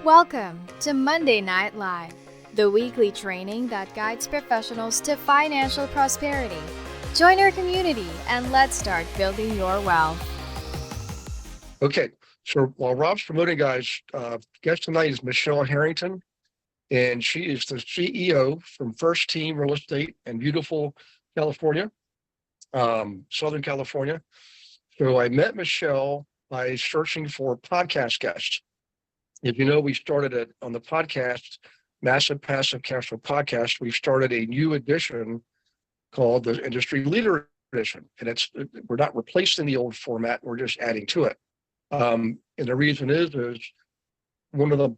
Welcome to Monday Night Live, the weekly training that guides professionals to financial prosperity. Join our community and let's start building your wealth. Okay, so while Rob's promoting, guys, guest tonight is Michelle Harrington, and she is the CEO from First Team Real Estate in beautiful California, Southern California. So I met Michelle by searching for podcast guests. If you know, we started it on the podcast, Massive Passive Cash Flow Podcast. We started a new edition called the Industry Leader Edition, and we're not replacing the old format; we're just adding to it. And the reason is one of the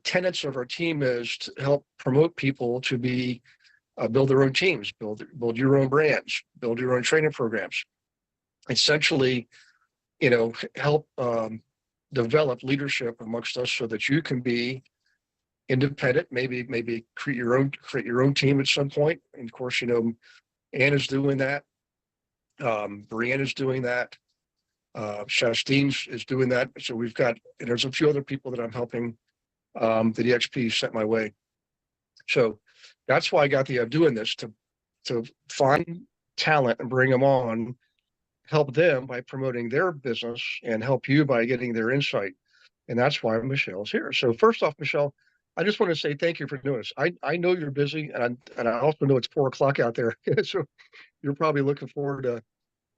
tenets of our team is to help promote people to build their own teams, build your own brands, build your own training programs. Essentially, help develop leadership amongst us so that you can be independent. Maybe create your own team at some point. And of course, Ann is doing that. Brianne is doing that. Shastine is doing that. So and there's a few other people that I'm helping the EXP sent my way. So that's why I got the idea of doing this, to find talent and bring them on, help them by promoting their business and help you by getting their insight. And that's why Michelle's here. So first off, Michelle, I just want to say thank you for doing this. I know you're busy, and I also know it's 4:00 out there. So you're probably looking forward to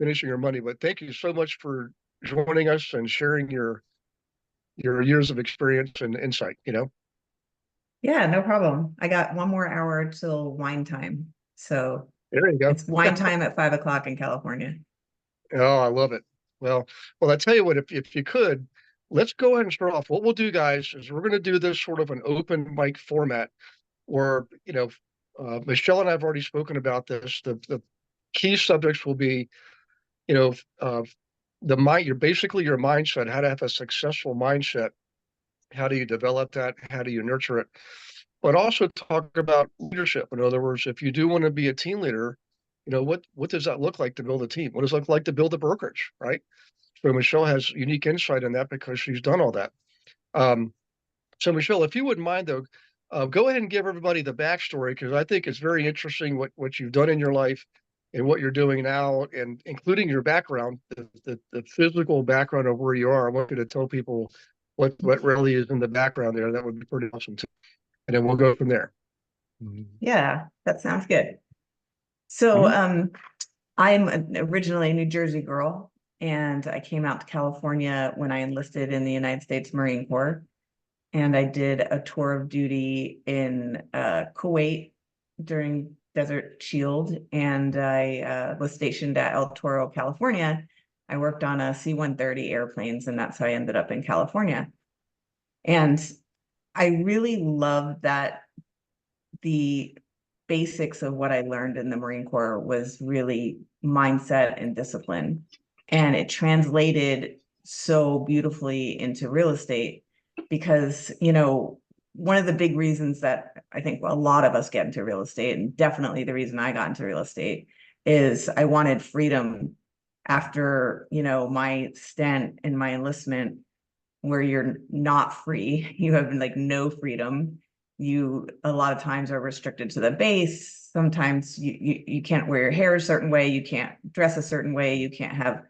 finishing your money, but thank you so much for joining us and sharing your years of experience and insight. Yeah, no problem. I got one more hour till wine time. So There you go. it's wine time at 5:00 in California. Oh, I love it. Well, I tell you what, if you could, let's go ahead and start off. What we'll do, guys, is we're going to do this sort of an open mic format where, Michelle and I have already spoken about this. The key subjects will be, basically your mindset, how to have a successful mindset. How do you develop that? How do you nurture it? But also talk about leadership. In other words, if you do want to be a team leader, what does that look like to build a team? What does it look like to build a brokerage, right? So Michelle has unique insight in that because she's done all that. So Michelle, if you wouldn't mind though, go ahead and give everybody the backstory, because I think it's very interesting what you've done in your life and what you're doing now, and including your background, the physical background of where you are. I want you to tell people what really is in the background there. That would be pretty awesome too. And then we'll go from there. Yeah, that sounds good. So I'm originally a New Jersey girl, and I came out to California when I enlisted in the United States Marine Corps. And I did a tour of duty in Kuwait during Desert Shield, and I was stationed at El Toro, California. I worked on a C-130 airplanes, and that's how I ended up in California. And I really loved that the basics of what I learned in the Marine Corps was really mindset and discipline. And it translated so beautifully into real estate because, one of the big reasons that I think a lot of us get into real estate, and definitely the reason I got into real estate, is I wanted freedom after, my stint in my enlistment, where you're not free. You have no freedom. You a lot of times are restricted to the base. Sometimes you can't wear your hair a certain way. You can't dress a certain way. You can't have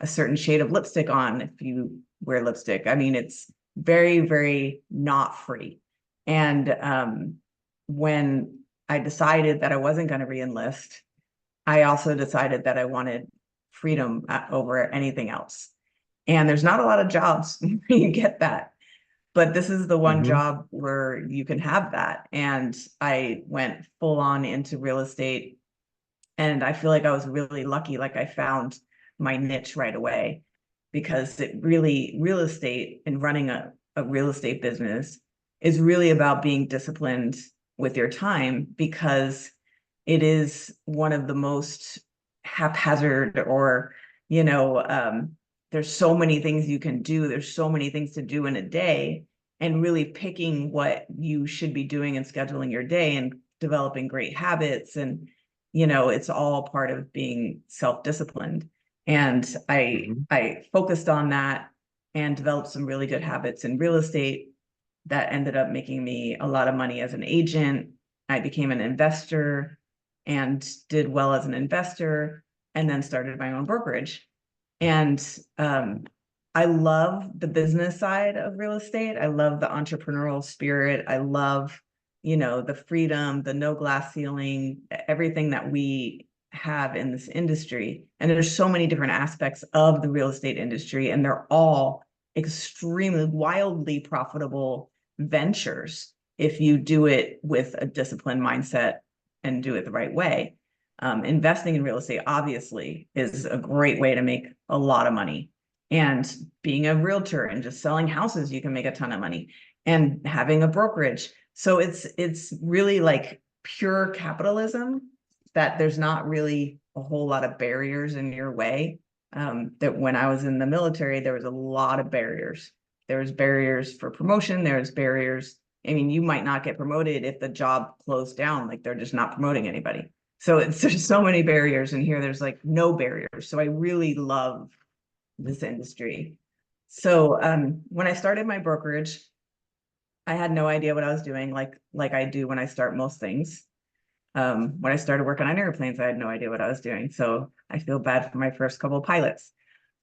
a certain shade of lipstick on if you wear lipstick. I mean, it's very, very not free. And when I decided that I wasn't going to re-enlist, I also decided that I wanted freedom over anything else. And there's not a lot of jobs where you get that. But this is the one job where you can have that. And I went full on into real estate. And I feel like I was really lucky. Like I found my niche right away, because real estate and running a real estate business is really about being disciplined with your time, because it is one of the most haphazard, or, there's so many things you can do. There's so many things to do in a day, and really picking what you should be doing and scheduling your day and developing great habits. And, it's all part of being self-disciplined. And I focused on that and developed some really good habits in real estate. that ended up making me a lot of money as an agent. I became an investor and did well as an investor, and then started my own brokerage. And I love the business side of real estate. I love the entrepreneurial spirit. I love, the freedom, the no glass ceiling, everything that we have in this industry. And there's so many different aspects of the real estate industry, and they're all extremely wildly profitable ventures if you do it with a disciplined mindset and do it the right way. Investing in real estate obviously is a great way to make a lot of money. And being a realtor and just selling houses, you can make a ton of money. And having a brokerage. So it's really like pure capitalism, that there's not really a whole lot of barriers in your way. That when I was in the military, there was a lot of barriers. There was barriers for promotion. There's barriers. I mean, you might not get promoted if the job closed down, like they're just not promoting anybody. So there's so many barriers, and here there's like no barriers. So I really love this industry. So when I started my brokerage, I had no idea what I was doing, like I do when I start most things. When I started working on airplanes, I had no idea what I was doing. So I feel bad for my first couple of pilots.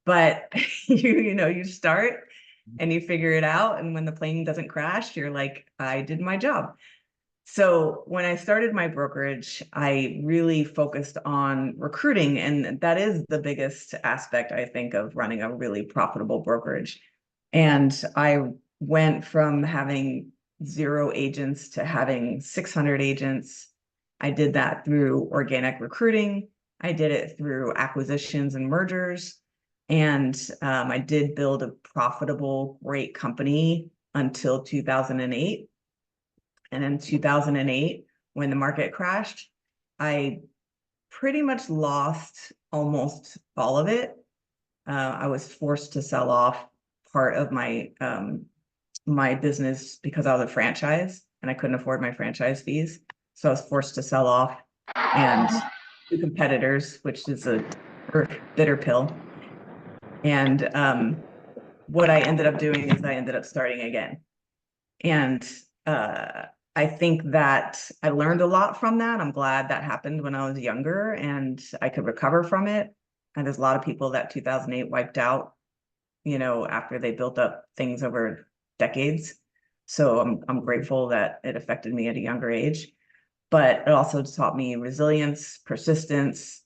But you start and you figure it out. And when the plane doesn't crash, you're like, I did my job. So when I started my brokerage, I really focused on recruiting. And that is the biggest aspect, I think, of running a really profitable brokerage. And I went from having 0 agents to having 600 agents. I did that through organic recruiting. I did it through acquisitions and mergers. And I did build a profitable, great company until 2008. And in 2008, when the market crashed, I pretty much lost almost all of it. I was forced to sell off part of my my business because I was a franchise and I couldn't afford my franchise fees. So I was forced to sell off, and to competitors, which is a bitter pill. And what I ended up doing is I ended up starting again. And I think that I learned a lot from that. I'm glad that happened when I was younger and I could recover from it. And there's a lot of people that 2008 wiped out, after they built up things over decades. So I'm grateful that it affected me at a younger age. But it also taught me resilience, persistence,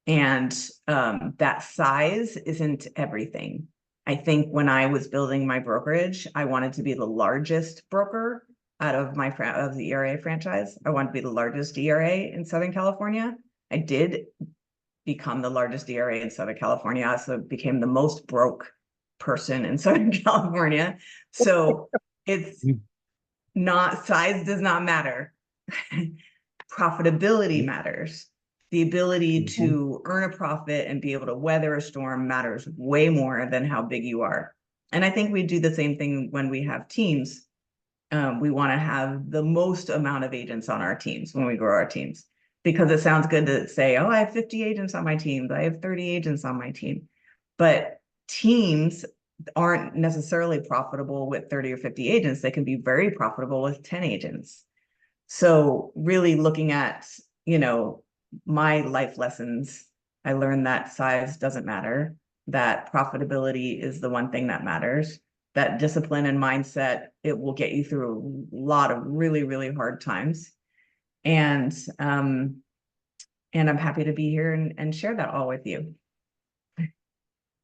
and that size isn't everything. I think when I was building my brokerage, I wanted to be the largest broker out of the ERA franchise. I wanted to be the largest ERA in Southern California. I did become the largest ERA in Southern California. I also became the most broke person in Southern California. So it's not, size does not matter. Profitability matters. The ability to earn a profit and be able to weather a storm matters way more than how big you are. And I think we do the same thing when we have teams. We want to have the most amount of agents on our teams when we grow our teams, because it sounds good to say, oh, I have 50 agents on my team. I have 30 agents on my team. But teams aren't necessarily profitable with 30 or 50 agents. They can be very profitable with 10 agents. So really looking at, my life lessons, I learned that size doesn't matter, that profitability is the one thing that matters, that discipline and mindset, it will get you through a lot of really, really hard times. And I'm happy to be here and share that all with you.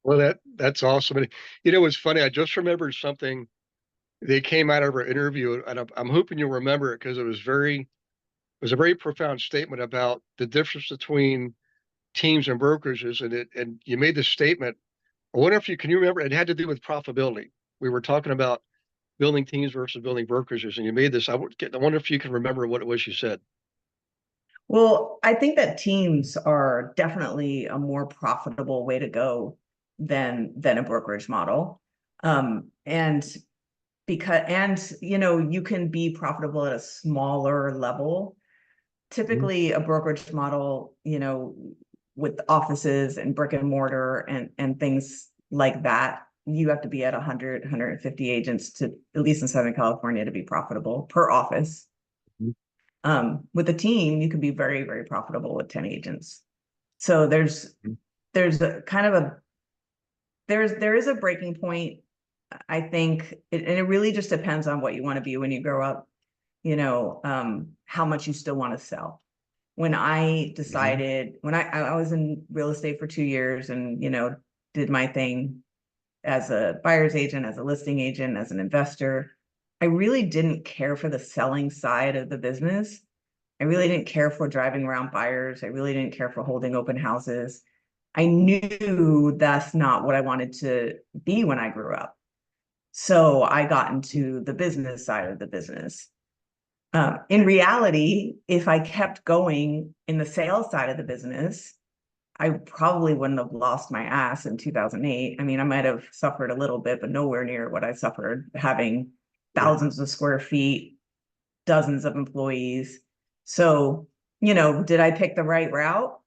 Well, that's awesome. And it's funny. I just remembered something that came out of our interview, and I'm hoping you'll remember it because it was a very profound statement about the difference between teams and brokerages. And you made this statement. I wonder if can you remember? It had to do with profitability. We were talking about building teams versus building brokerages, and you made this. I wonder if you can remember what it was you said. Well, I think that teams are definitely a more profitable way to go than a brokerage model. And you can be profitable at a smaller level. Typically a brokerage model, with offices and brick and mortar and things like that, you have to be at 100, 150 agents to, at least in Southern California, to be profitable per office. With a team, you can be very, very profitable with 10 agents. So there's a kind of there is a breaking point. I think, and it really just depends on what you want to be when you grow up, how much you still want to sell. When I decided, when I was in real estate for 2 years and, did my thing as a buyer's agent, as a listing agent, as an investor, I really didn't care for the selling side of the business. I really didn't care for driving around buyers. I really didn't care for holding open houses. I knew that's not what I wanted to be when I grew up. So I got into the business side of the business. In reality, if I kept going in the sales side of the business, I probably wouldn't have lost my ass in 2008. I mean, I might have suffered a little bit, but nowhere near what I suffered having thousands of square feet, dozens of employees. So, did I pick the right route?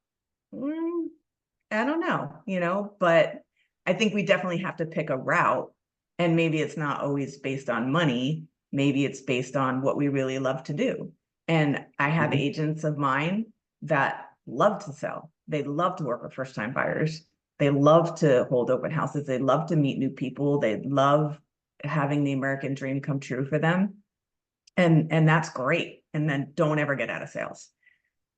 I don't know, but I think we definitely have to pick a route. And maybe it's not always based on money. Maybe it's based on what we really love to do. And I have agents of mine that love to sell. They love to work with first-time buyers. They love to hold open houses. They love to meet new people. They love having the American dream come true for them. And that's great. And then don't ever get out of sales.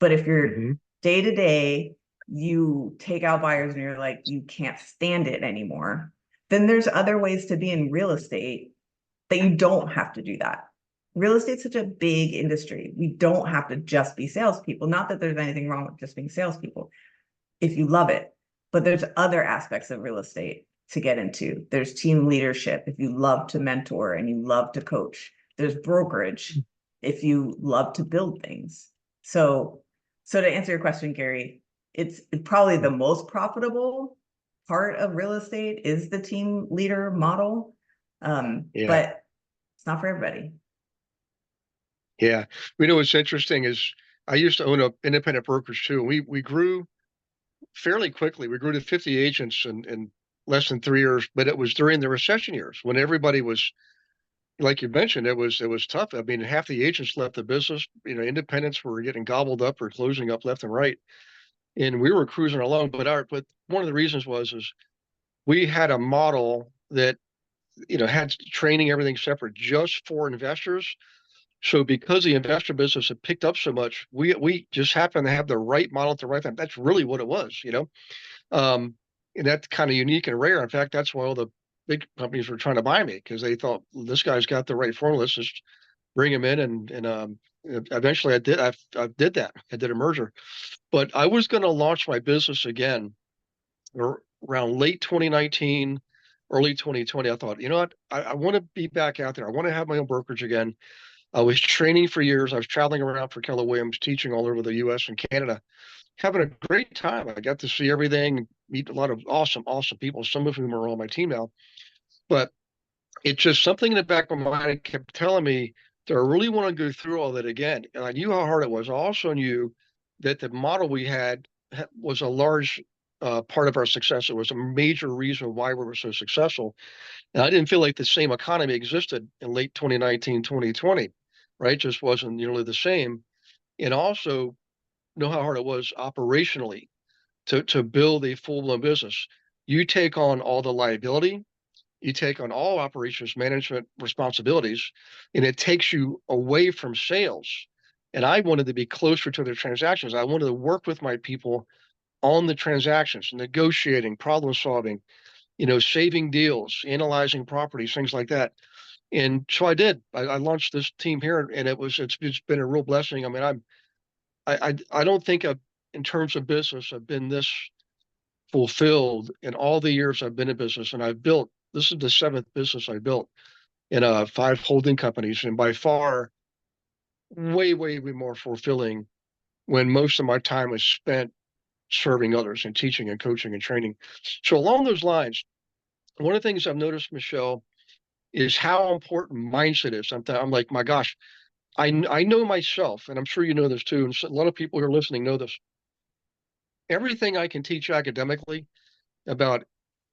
But if you're day to day, you take out buyers and you're like, you can't stand it anymore, then there's other ways to be in real estate that you don't have to do that. Real estate's such a big industry. We don't have to just be salespeople. Not that there's anything wrong with just being salespeople if you love it, but there's other aspects of real estate to get into. There's team leadership if you love to mentor and you love to coach. There's brokerage if you love to build things. So to answer your question, Gary, it's probably the most profitable part of real estate is the team leader model. But it's not for everybody. Yeah. What's interesting is I used to own an independent brokerage too. We grew fairly quickly. We grew to 50 agents in less than 3 years, but it was during the recession years when everybody was, like you mentioned, it was tough. I mean, half the agents left the business. Independents were getting gobbled up or closing up left and right, and we were cruising along. But one of the reasons is we had a model that had training, everything separate just for investors. So because the investor business had picked up so much, we just happened to have the right model at the right time. That's really what it was, and that's kind of unique and rare. In fact, that's why all the big companies were trying to buy me because they thought this guy's got the right formula. Let's just bring him in, and eventually I did. I did that. I did a merger, but I was going to launch my business again around late 2019, early 2020. I thought, you know what, I want to be back out there. I want to have my own brokerage again. I was training for years. I was traveling around for Keller Williams, teaching all over the U.S. and Canada, having a great time. I got to see everything, meet a lot of awesome, awesome people, some of whom are on my team now. But it's just something in the back of my mind kept telling me that I really want to go through all that again. And I knew how hard it was. I also knew that the model we had was a large part of our success. It was a major reason why we were so successful. And I didn't feel like the same economy existed in late 2019, 2020, right? Just wasn't nearly the same. And also know how hard it was operationally to build a full-blown business. You take on all the liability, you take on all operations management responsibilities, and it takes you away from sales. And I wanted to be closer to the transactions. I wanted to work with my people on the transactions, negotiating, problem solving, saving deals, analyzing properties, things like that. And so I did. I launched this team here, and it's been a real blessing. I mean, I don't think in terms of business, I've been this fulfilled in all the years I've been in business, and this is the 7th business I built in 5 holding companies, and by far, way, way, way more fulfilling when most of my time was spent serving others and teaching and coaching and training. So along those lines, one of the things I've noticed, Michelle, is how important mindset is. I'm like, my gosh, I know myself, and I'm sure you know this too, and a lot of people who are listening know this. Everything I can teach academically about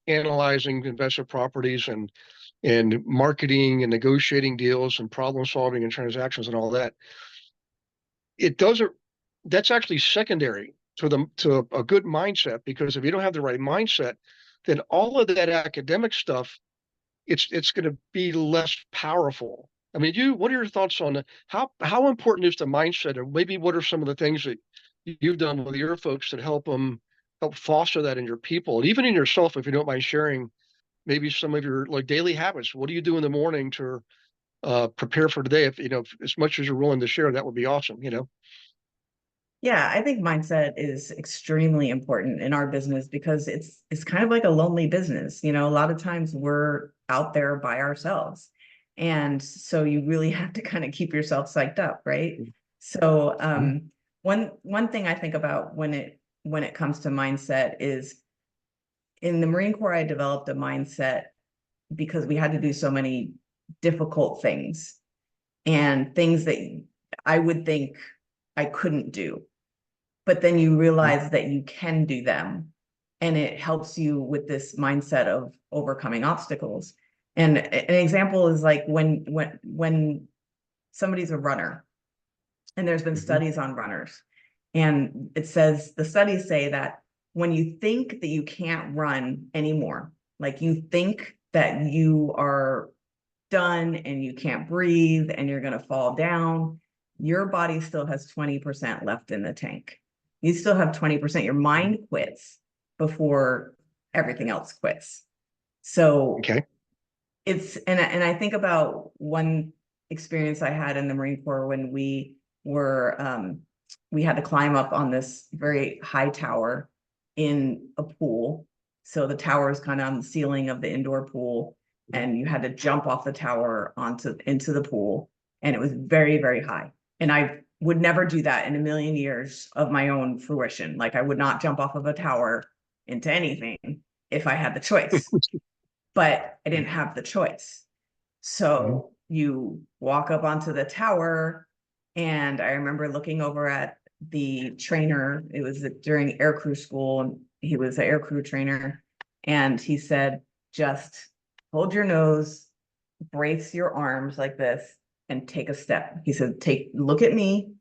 analyzing investment properties and marketing and negotiating deals and problem solving and transactions and all that. It doesn't, that's actually secondary to a good mindset, because if you don't have the right mindset, then all of that academic stuff, it's going to be less powerful. I mean, what are your thoughts on how important is the mindset, or maybe what are some of the things that you've done with your folks that help foster that in your people, and even in yourself, if you don't mind sharing maybe some of your like daily habits. What do you do in the morning to prepare for today? If as much as you're willing to share, that would be awesome. Yeah, I think mindset is extremely important in our business because it's kind of like a lonely business. A lot of times we're out there by ourselves. And so you really have to kind of keep yourself psyched up, right? So one thing I think about when it comes to mindset is in the Marine Corps, I developed a mindset because we had to do so many difficult things and things that I would think I couldn't do. But then you realize that you can do them, and it helps you with this mindset of overcoming obstacles. And an example is like when somebody's a runner, and there's been studies on runners, and the studies say that when you think that you can't run anymore, like you think that you are done and you can't breathe and you're going to fall down, your body still has 20% left in the tank. You still have 20%. Your mind quits before everything else quits. So Okay. and I think about one experience I had in the Marine Corps when we had to climb up on this very high tower in a pool. So the tower is kind of on the ceiling of the indoor pool, and you had to jump off the tower into the pool, and it was very, very high. And I would never do that in a million years of my own fruition. Like I would not jump off of a tower into anything if I had the choice, but I didn't have the choice. So you walk up onto the tower, and I remember looking over at the trainer. It was during aircrew school, and he was an aircrew trainer. And he said, just hold your nose, brace your arms like this, and take a step. He said, look at me,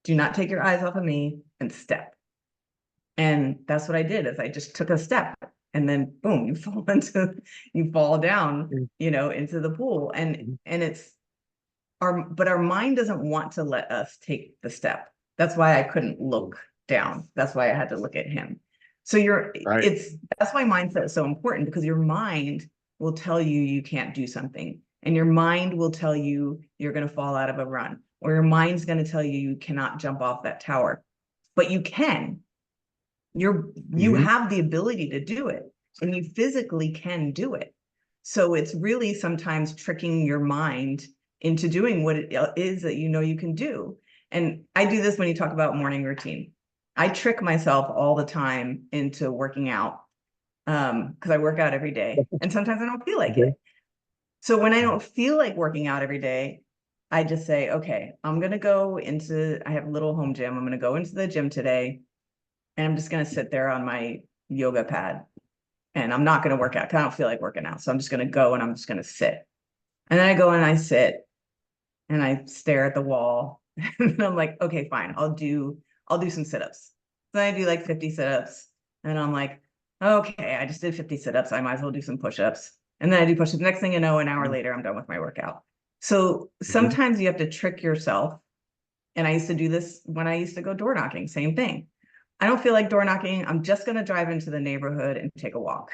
do not take your eyes off of me, and step. And that's what I did, is I just took a step, and then boom, you fall down, into the pool. And it's but our mind doesn't want to let us take the step. That's why I couldn't look down. That's why I had to look at him. So that's why mindset is so important, because your mind will tell you you can't do something. And your mind will tell you you're going to fall out of a run, or your mind's going to tell you you cannot jump off that tower, but you can. You have the ability to do it, and you physically can do it. So it's really sometimes tricking your mind into doing what it is that you can do. And I do this when you talk about morning routine. I trick myself all the time into working out, because I work out every day, and sometimes I don't feel like it. So when I don't feel like working out every day, I just say, okay, I have a little home gym. I'm going to go into the gym today, and I'm just going to sit there on my yoga pad, and I'm not going to work out because I don't feel like working out. So I'm just going to go, and I'm just going to sit. And then I go and I sit and I stare at the wall, and I'm like, okay, fine. I'll do some sit-ups. Then I do like 50 sit-ups, and I'm like, okay, I just did 50 sit-ups. I might as well do some push-ups. And then I do push-ups. Next thing you know, an hour later, I'm done with my workout. So sometimes you have to trick yourself. And I used to do this when I used to go door knocking, same thing. I don't feel like door knocking. I'm just going to drive into the neighborhood and take a walk.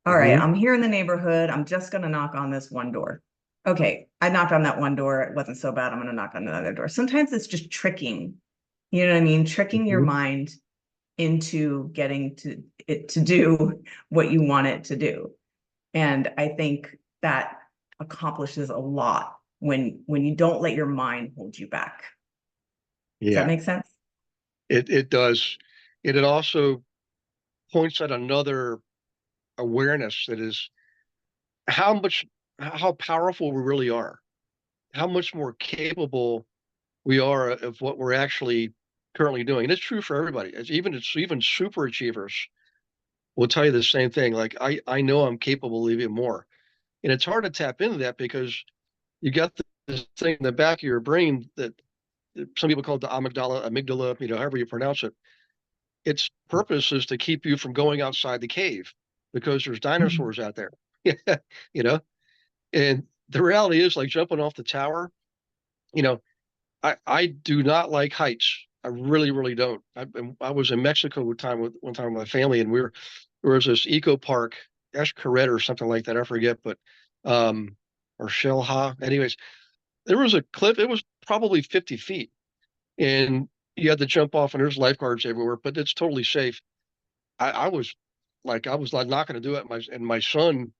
All right, I'm here in the neighborhood. I'm just going to knock on this one door. Okay, I knocked on that one door. It wasn't so bad. I'm going to knock on another door. Sometimes it's just tricking, you know what I mean? Tricking your mind into getting it to do what you want it to do. And I think that accomplishes a lot when you don't let your mind hold you back. Does that make sense? It does. It also points at another awareness, that is how powerful we really are, how much more capable we are of what we're actually currently doing. And it's true for everybody. It's even super achievers. will tell you the same thing. Like I know I'm capable of even more. And it's hard to tap into that because you got this thing in the back of your brain that some people call it the amygdala, however you pronounce it. Its purpose is to keep you from going outside the cave because there's dinosaurs out there. you know, and the reality is like jumping off the tower, you know, I do not like heights. I really, really don't. I was in Mexico one time with my family, and there was this eco park, Escaret or something like that. I forget, but or Shellha. Anyways, there was a cliff. It was probably 50 feet, and you had to jump off, and there's lifeguards everywhere, but it's totally safe. I was I was like not going to do it. My son,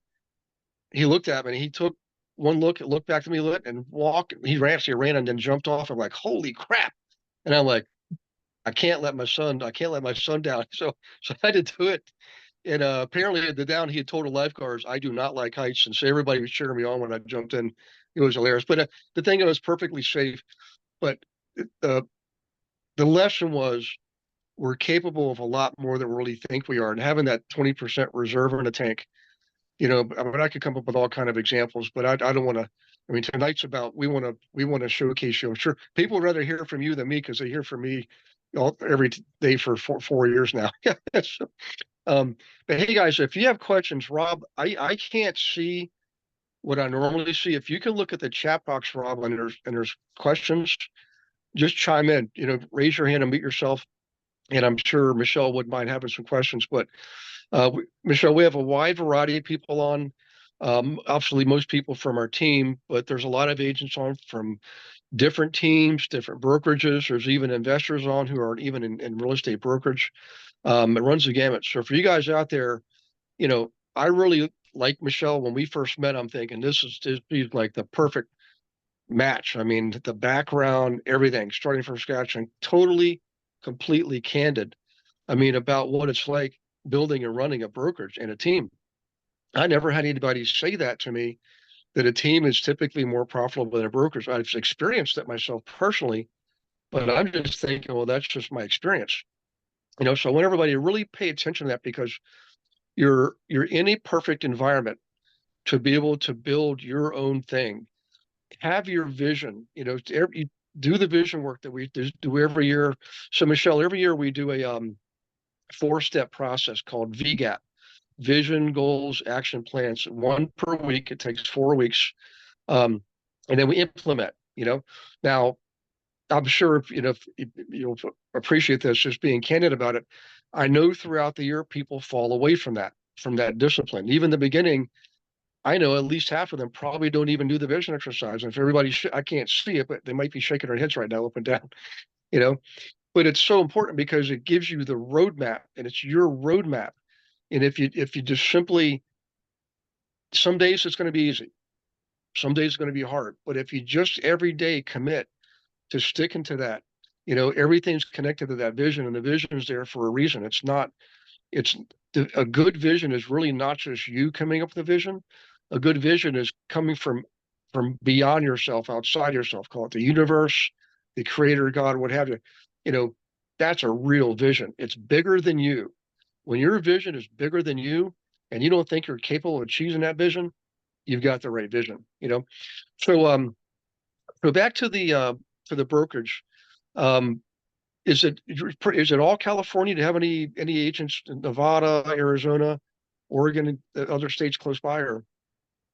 he looked at me and he took one look, looked back to me, lit, and walked. He actually ran and then jumped off. I'm like, holy crap! And I'm like, I can't let my son down. So I had to do it. And apparently at the down, he had told the lifeguards, I do not like heights. And so everybody was cheering me on when I jumped in. It was hilarious. But the thing, it was perfectly safe. But uh, the lesson was we're capable of a lot more than we really think we are. And having that 20% reserve in the tank, I mean, I could come up with all kind of examples, but I don't want to. I mean, tonight's about we want to showcase you. I'm sure people would rather hear from you than me because they hear from me every day for 4 years now. So, but hey, guys, if you have questions, Rob, I can't see what I normally see. If you can look at the chat box, Rob, and there's questions, just chime in. Raise your hand and mute yourself. And I'm sure Michelle wouldn't mind having some questions. But Michelle, we have a wide variety of people on. Obviously, most people from our team, but there's a lot of agents on from different teams, different brokerages. There's even investors on who aren't even in real estate brokerage. It runs the gamut. So for you guys out there, I really like Michelle. When we first met, I'm thinking this is like the perfect match. I mean, the background, everything, starting from scratch and totally, completely candid. I mean, about what it's like building and running a brokerage and a team. I never had anybody say that to me, that a team is typically more profitable than a brokerage. I've experienced it myself personally, but I'm just thinking, well, that's just my experience. So I want everybody to really pay attention to that because you're in a perfect environment to be able to build your own thing. Have your vision, you do the vision work that we do every year. So Michelle, every year we do a 4-step process called VGAP, vision, goals, action plans, one per week. It takes 4 weeks. And then we implement, now I'm sure if you'll appreciate this, just being candid about it. I know throughout the year, people fall away from that discipline. Even the beginning, I know at least half of them probably don't even do the vision exercise. And if everybody, I can't see it, but they might be shaking their heads right now up and down, you know, but it's so important because it gives you the roadmap and it's your roadmap. And if you just simply, some days it's going to be easy, some days it's going to be hard, but if you just every day commit to sticking to that, everything's connected to that vision, and the vision is there for a reason. It's a good vision is really not just you coming up with a vision. A good vision is coming from beyond yourself, outside yourself, call it the universe, the creator, God, what have you. That's a real vision. It's bigger than you. When your vision is bigger than you and you don't think you're capable of achieving that vision, you've got the right vision. So back to the brokerage. Um, is it all California? Do you have any agents in Nevada, Arizona, Oregon, and other states close by? Or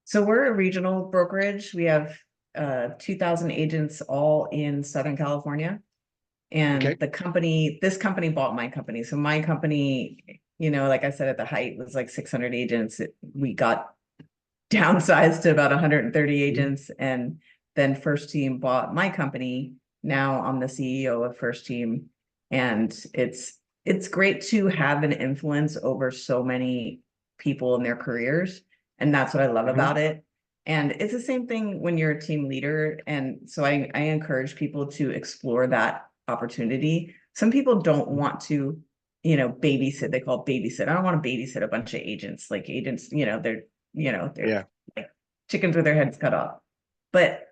So we're a regional brokerage. We have 2,000 agents all in Southern California. And okay, this company bought my company. So my company, like I said, at the height was like 600 agents. We got downsized to about 130 agents. And then First Team bought my company. Now I'm the CEO of First Team. And it's great to have an influence over so many people in their careers. And that's what I love about it. And it's the same thing when you're a team leader. And so I encourage people to explore that opportunity. Some people don't want to, babysit. They call it babysit. I don't want to babysit a bunch of agents. Like agents, they're like chickens with their heads cut off. But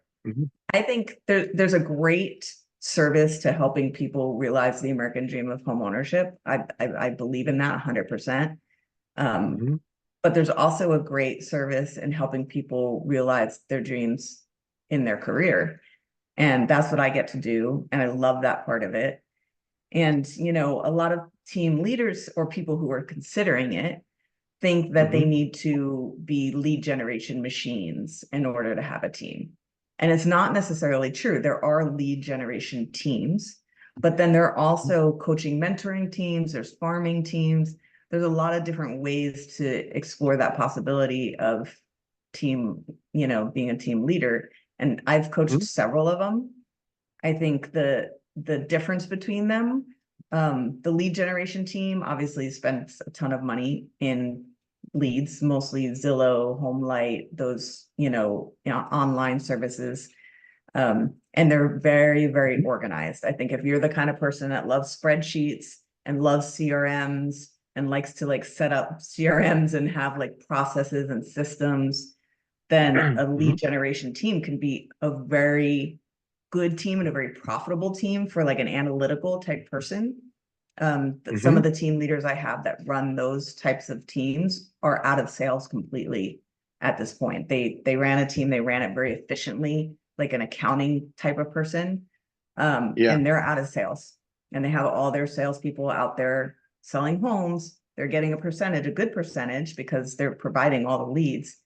I think there's a great service to helping people realize the American dream of home ownership. I believe in that 100%. Mhm. But there's also a great service in helping people realize their dreams in their career. And that's what I get to do. And I love that part of it. And, a lot of team leaders or people who are considering it think that they Mhm. need to be lead generation machines in order to have a team. And it's not necessarily true. There are lead generation teams, but then there are also coaching, mentoring teams, there's farming teams. There's a lot of different ways to explore that possibility of team, being a team leader. And I've coached Mhm. several of them. I think the difference between them, the lead generation team obviously spends a ton of money in leads, mostly Zillow, HomeLight, those, online services. And they're very, very organized. I think if you're the kind of person that loves spreadsheets and loves CRMs and likes to like set up CRMs and have like processes and systems, then a lead Mhm. generation team can be a very good team and a very profitable team for like an analytical type person. Some of Mhm. the team leaders I have that run those types of teams are out of sales completely at this point. They ran a team, they ran it very efficiently, like an accounting type of person. Yeah. And they're out of sales. And they have all their salespeople out there selling homes. They're getting a good percentage because they're providing all the leads.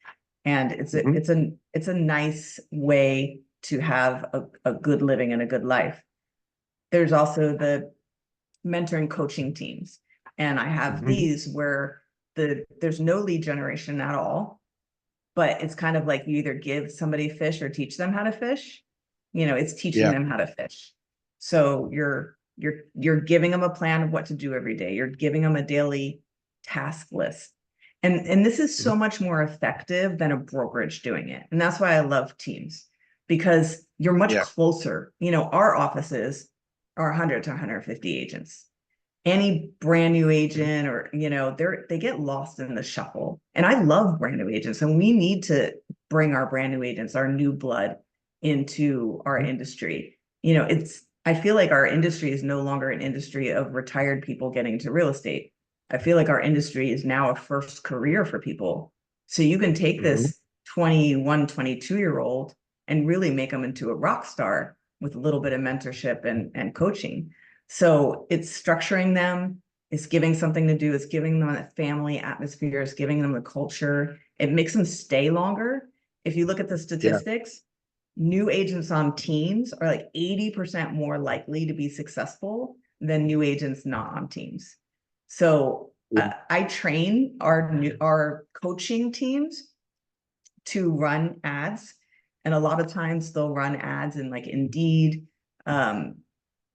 And Mhm. it's a nice way to have a good living and a good life. There's also the mentoring coaching teams. And I have Mhm. these where there's no lead generation at all, but it's kind of like you either give somebody fish or teach them how to fish. It's teaching Yeah. them how to fish. So you're giving them a plan of what to do every day. You're giving them a daily task list. And this is Mhm. so much more effective than a brokerage doing it. And that's why I love teams, because you're much Yeah. closer. Our offices are 100 to 150 agents. Any brand new Mhm. agent or they get lost in the shuffle, and I love brand new agents, and we need to bring our brand new agents, our new blood, into our Mhm. industry. I feel like our industry is no longer an industry of retired people getting to real estate. I feel like our industry is now a first career for people. So you can take Mhm. this 21, 22-year old and really make them into a rock star with a little bit of mentorship and coaching. So it's structuring them, it's giving something to do, it's giving them a family atmosphere, it's giving them the culture. It makes them stay longer. If you look at the Yeah. statistics, new agents on teams are like 80% more likely to be successful than new agents not on teams. So Yeah. I train our coaching teams to run ads, and a lot of times they'll run ads in like Indeed, um,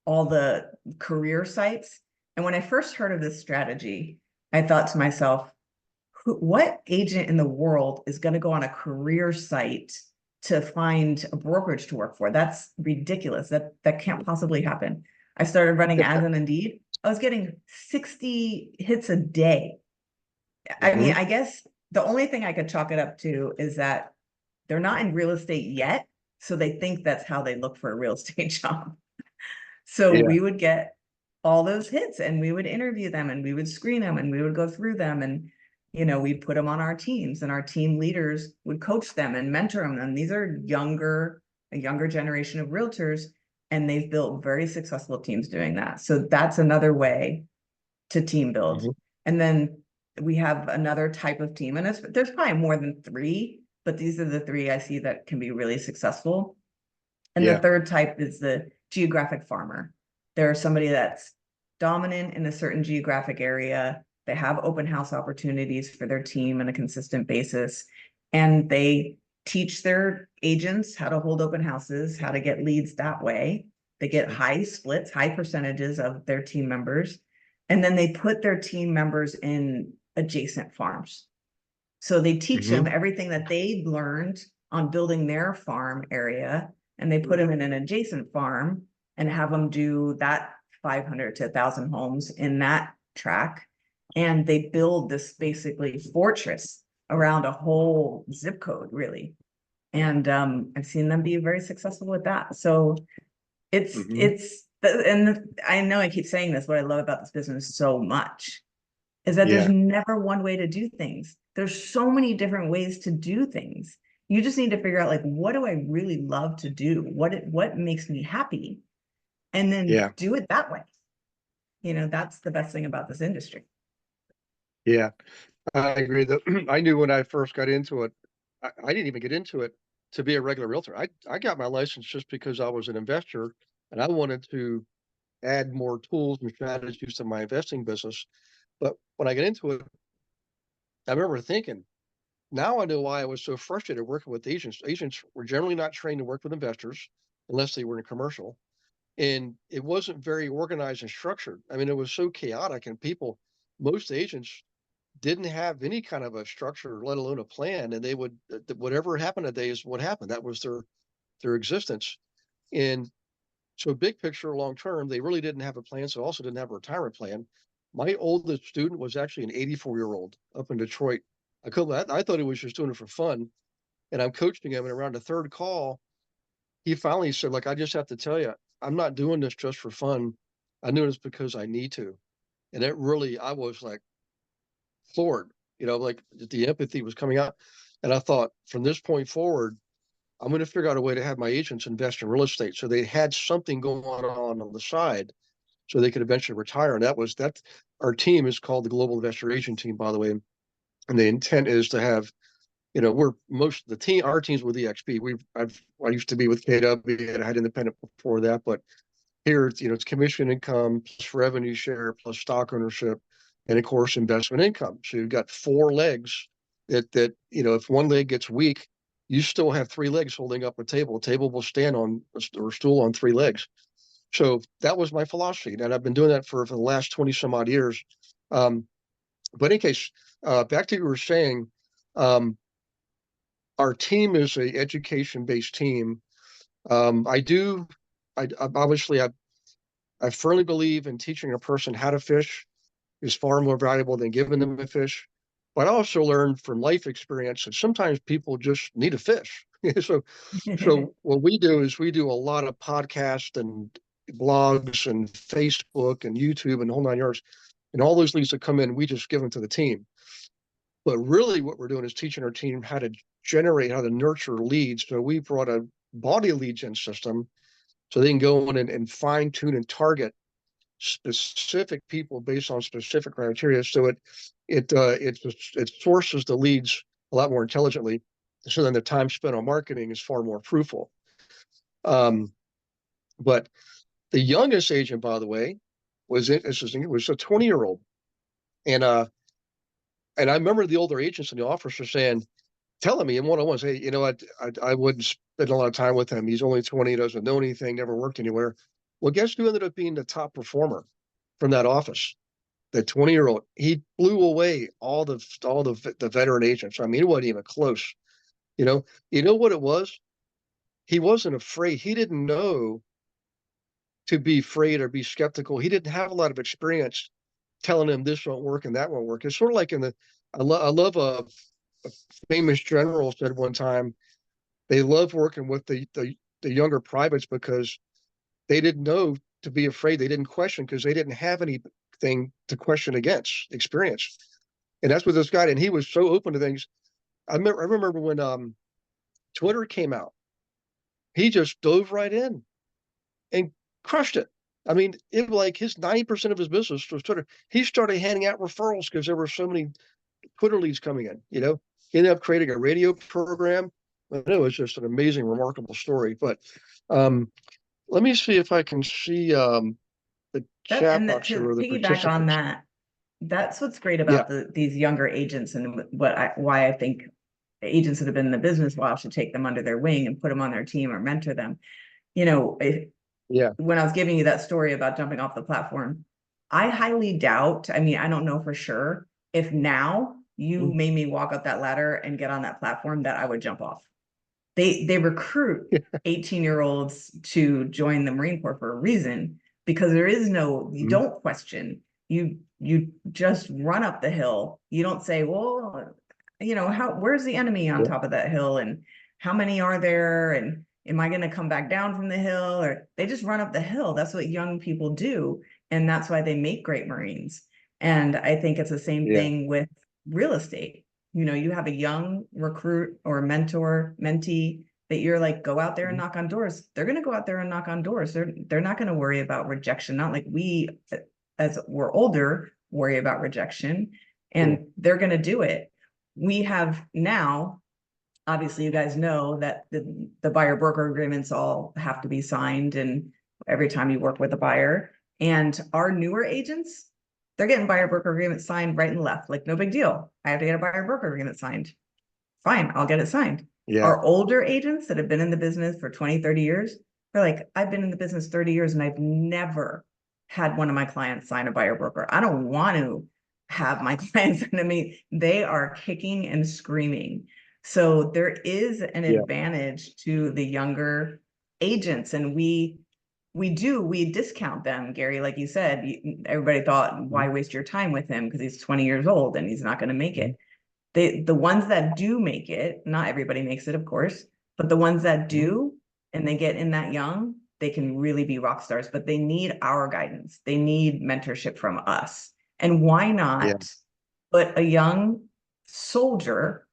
all the career sites. And when I first heard of this strategy, I thought to myself, what agent in the world is going to go on a career site to find a brokerage to work for? That's ridiculous. That can't possibly happen. I started running ads on Indeed. I was getting 60 hits a day. I mean, Mhm. I guess the only thing I could chalk it up to is that they're not in real estate yet. So they think that's how they look for a real estate job. So Yeah. we would get all those hits and we would interview them and we would screen them and we would go through them, and we'd put them on our teams, and our team leaders would coach them and mentor them. And these are a younger generation of realtors, and they've built very successful teams doing that. So that's another way to team build. Mhm. And then we have another type of team, and there's probably more than three, but these are the three I see that can be really successful. And the Yeah. third type is the geographic farmer. They're somebody that's dominant in a certain geographic area. They have open house opportunities for their team on a consistent basis. And they teach their agents how to hold open houses, how to get leads that way. They get high splits, high percentages of their team members. And then they put their team members in adjacent farms. So they teach them Mhm. everything that they learned on building their farm area, and they put them in an adjacent farm and have them do that 500 to 1,000 homes in that track. And they build this basically fortress around a whole zip code, really. And I've seen them be very successful with that. So Mhm. I know I keep saying this, what I love about this business so much is that there's Yeah. never one way to do things. There's so many different ways to do things. You just need to figure out, like, what do I really love to do? What makes me happy? And then Yeah. do it that way. That's the best thing about this industry. Yeah. I agree that I knew when I first got into it, I didn't even get into it to be a regular realtor. I got my license just because I was an investor and I wanted to add more tools and strategies to my investing business. But when I got into it, I remember thinking, now I know why I was so frustrated working with agents. Agents were generally not trained to work with investors unless they were in commercial. And it wasn't very organized and structured. I mean, it was so chaotic and most agents didn't have any kind of a structure, let alone a plan. And they would, whatever happened today is what happened. That was their existence. And so big picture, long term, they really didn't have a plan. So also didn't have a retirement plan. My oldest student was actually an 84-year-old up in Detroit. I thought he was just doing it for fun. And I'm coaching him. And around the third call, he finally said, like, I just have to tell you, I'm not doing this just for fun. I'm doing this because I need to. And it really, I was like floored, like the empathy was coming out. And I thought, from this point forward, I'm going to figure out a way to have my agents invest in real estate. So they had something going on the side so they could eventually retire. And that our team is called the Global Investor Agent Team, by the way. And the intent is to have, our team's with EXP. I used to be with KW and I had independent before that, but here it's commission income plus revenue share plus stock ownership, and of course investment income. So you've got four legs that if one leg gets weak, you still have three legs holding up a table. A table will stand on or stool on three legs. So that was my philosophy, and I've been doing that for the last 20 some odd years. But in any case, back to what you were saying, um, our team is a education based team. I do. Obviously I firmly believe in teaching a person how to fish is far more valuable than giving them a fish. But I also learned from life experience that sometimes people just need a fish. so so what we do is we do a lot of podcasts and blogs and Facebook and YouTube and the whole nine yards. And all those leads that come in, we just give them to the team. But really what we're doing is teaching our team how to nurture leads. So we brought a body lead gen system so they can go in and fine tune and target specific people based on specific criteria. So it sources the leads a lot more intelligently. So then the time spent on marketing is far more fruitful. But the youngest agent, by the way, was a 20-year-old, and I remember the older agents in the office were telling me in one-on-ones, hey, I wouldn't spend a lot of time with him. He's only 20, doesn't know anything, never worked anywhere. Well, guess who ended up being the top performer from that office? The 20-year-old. He blew away all the veteran agents. I mean, it wasn't even close. You know what it was? He wasn't afraid. He didn't know to be afraid or be skeptical. He didn't have a lot of experience telling him this won't work and that won't work. It's sort of like I love a famous general said one time, they love working with the younger privates because they didn't know to be afraid. They didn't question because they didn't have anything to question against experience. And that's what this guy, and he was so open to things. I remember when Twitter came out, he just dove right in and crushed it. I mean, it like his 90% of his business was Twitter. He started handing out referrals because there were so many Twitter leads coming in. He ended up creating a radio program. And it was just an amazing, remarkable story. But let me see if I can see the chat box here To or the piggyback on participants. that, that's what's great Yeah. about these younger agents, and why I think agents that have been in the business a while should take them under their wing and put them on their team or mentor them. Yeah. When I was giving you that story about jumping off the platform, I highly doubt, I mean, I don't know for sure, if now you made me walk up that ladder and get on that platform, that I would jump off. They recruit 18-year-olds to join the Marine Corps for a reason, because there is you don't question. You just run up the hill. You don't say, well, where's the enemy on top of that hill, and how many are there, and am I going to come back down from the hill? Or they just run up the hill. That's what young people do, and that's why they make great Marines. And I think it's the same Yeah. thing with real estate. You have a young recruit or mentor, mentee that you're like, go out there and knock on doors. They're going to go out there and knock on doors. They're not going to worry about rejection. Not like we, as we're older, worry about rejection, and they're going to do it. We have now, obviously, you guys know that the buyer broker agreements all have to be signed, and every time you work with a buyer. And our newer agents, they're getting buyer broker agreements signed right and left. Like, no big deal. I have to get a buyer broker agreement signed. Fine, I'll get it signed. Yeah. Our older agents that have been in the business for 20, 30 years, they're like, I've been in the business 30 years and I've never had one of my clients sign a buyer broker. I don't want to have my clients, I mean, they are kicking and screaming. So there is an advantage to the younger agents, and we discount them, Gary. Like you said, everybody thought, why waste your time with him, because he's 20 years old and he's not going to make it. The ones that do make it, not everybody makes it, of course, but the ones that do, and they get in that young, they can really be rock stars, but they need our guidance. They need mentorship from us. And why not put a young soldier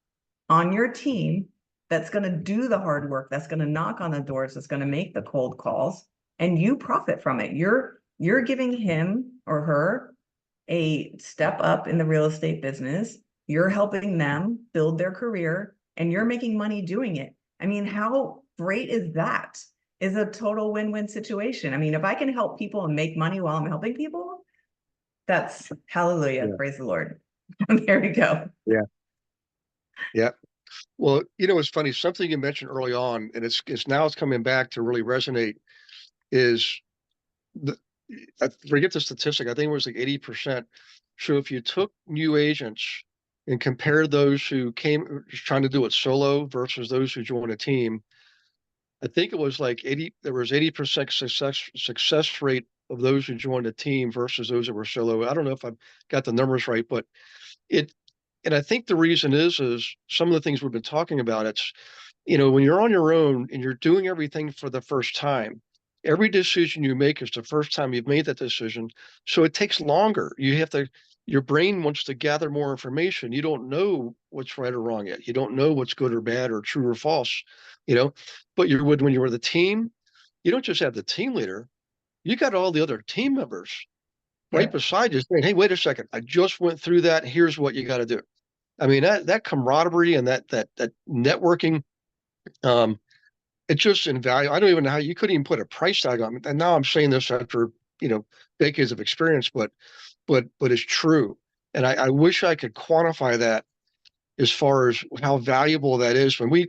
on your team that's going to do the hard work, that's going to knock on the doors, that's going to make the cold calls, and you profit from it. You're giving him or her a step up in the real estate business. You're helping them build their career, and you're making money doing it. I mean, how great is that? Is a total win-win situation. I mean, if I can help people and make money while I'm helping people, that's hallelujah. Praise the Lord. There we go. Yeah. Yeah. Well, it's funny, something you mentioned early on, and it's coming back to really resonate, is I forget the statistic. I think it was like 80%. So if you took new agents and compared those who came just trying to do it solo versus those who joined a team, I think it was like there was 80% success rate of those who joined a team versus those that were solo. I don't know if I've got the numbers right, but and I think the reason is some of the things we've been talking about. It's, when you're on your own and you're doing everything for the first time, every decision you make is the first time you've made that decision. So it takes longer. Your brain wants to gather more information. You don't know what's right or wrong yet. You don't know what's good or bad or true or false, but when you're with a team, you don't just have the team leader, you got all the other team members right beside you saying, hey, wait a second, I just went through that. Here's what you got to do. I mean, that camaraderie and that networking, it's just invaluable. I don't even know how you couldn't even put a price tag on it. And now I'm saying this after, decades of experience, but it's true. And I wish I could quantify that as far as how valuable that is. And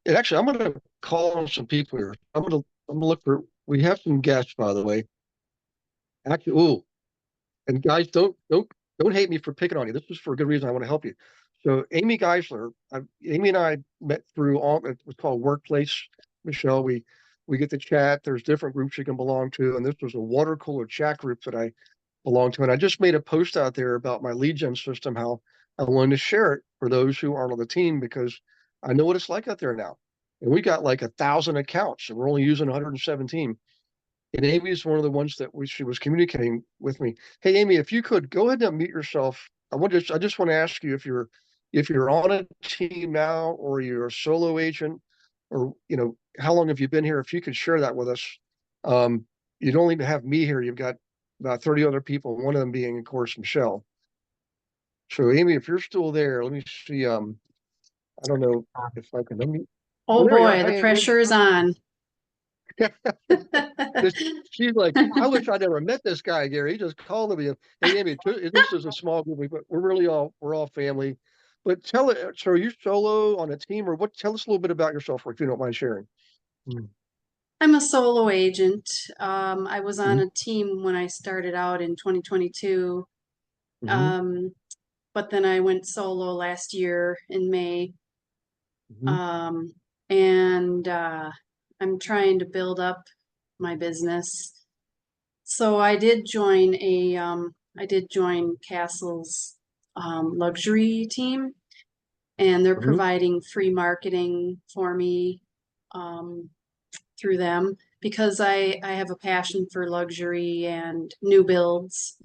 actually, I'm going to call on some people here. I'm going to look we have some guests, by the way. Actually, and guys, don't hate me for picking on you. This is for a good reason. I want to help you. So Amy Geisler, Amy and I met through it was called Workplace. Michelle, we get to chat. There's different groups you can belong to, and this was a water cooler chat group that I belong to. And I just made a post out there about my lead gen system, how I wanted to share it for those who aren't on the team, because I know what it's like out there now. And we got like 1,000 accounts, and we're only using 117. And Amy is one of the ones that she was communicating with me. Hey, Amy, if you could go ahead and unmute yourself. I just want to ask you if you're on a team now or you're a solo agent, or how long have you been here? If you could share that with us. You don't even have me here. You've got about 30 other people, one of them being, of course, Michelle. So Amy, if you're still there, let me see. I don't know if I can unmute. Oh boy, the pressure is on. She's like, I wish I'd never met this guy, Gary. He just called me. Hey, Amy, this is a small group, but we're all family. But so are you solo on a team, or what? Tell us a little bit about yourself, if you don't mind sharing. I'm a solo agent. I was on a team when I started out in 2022. But then I went solo last year in May. And I'm trying to build up my business. So I did join Castle's luxury team, and they're providing free marketing for me through them, because I have a passion for luxury and new builds.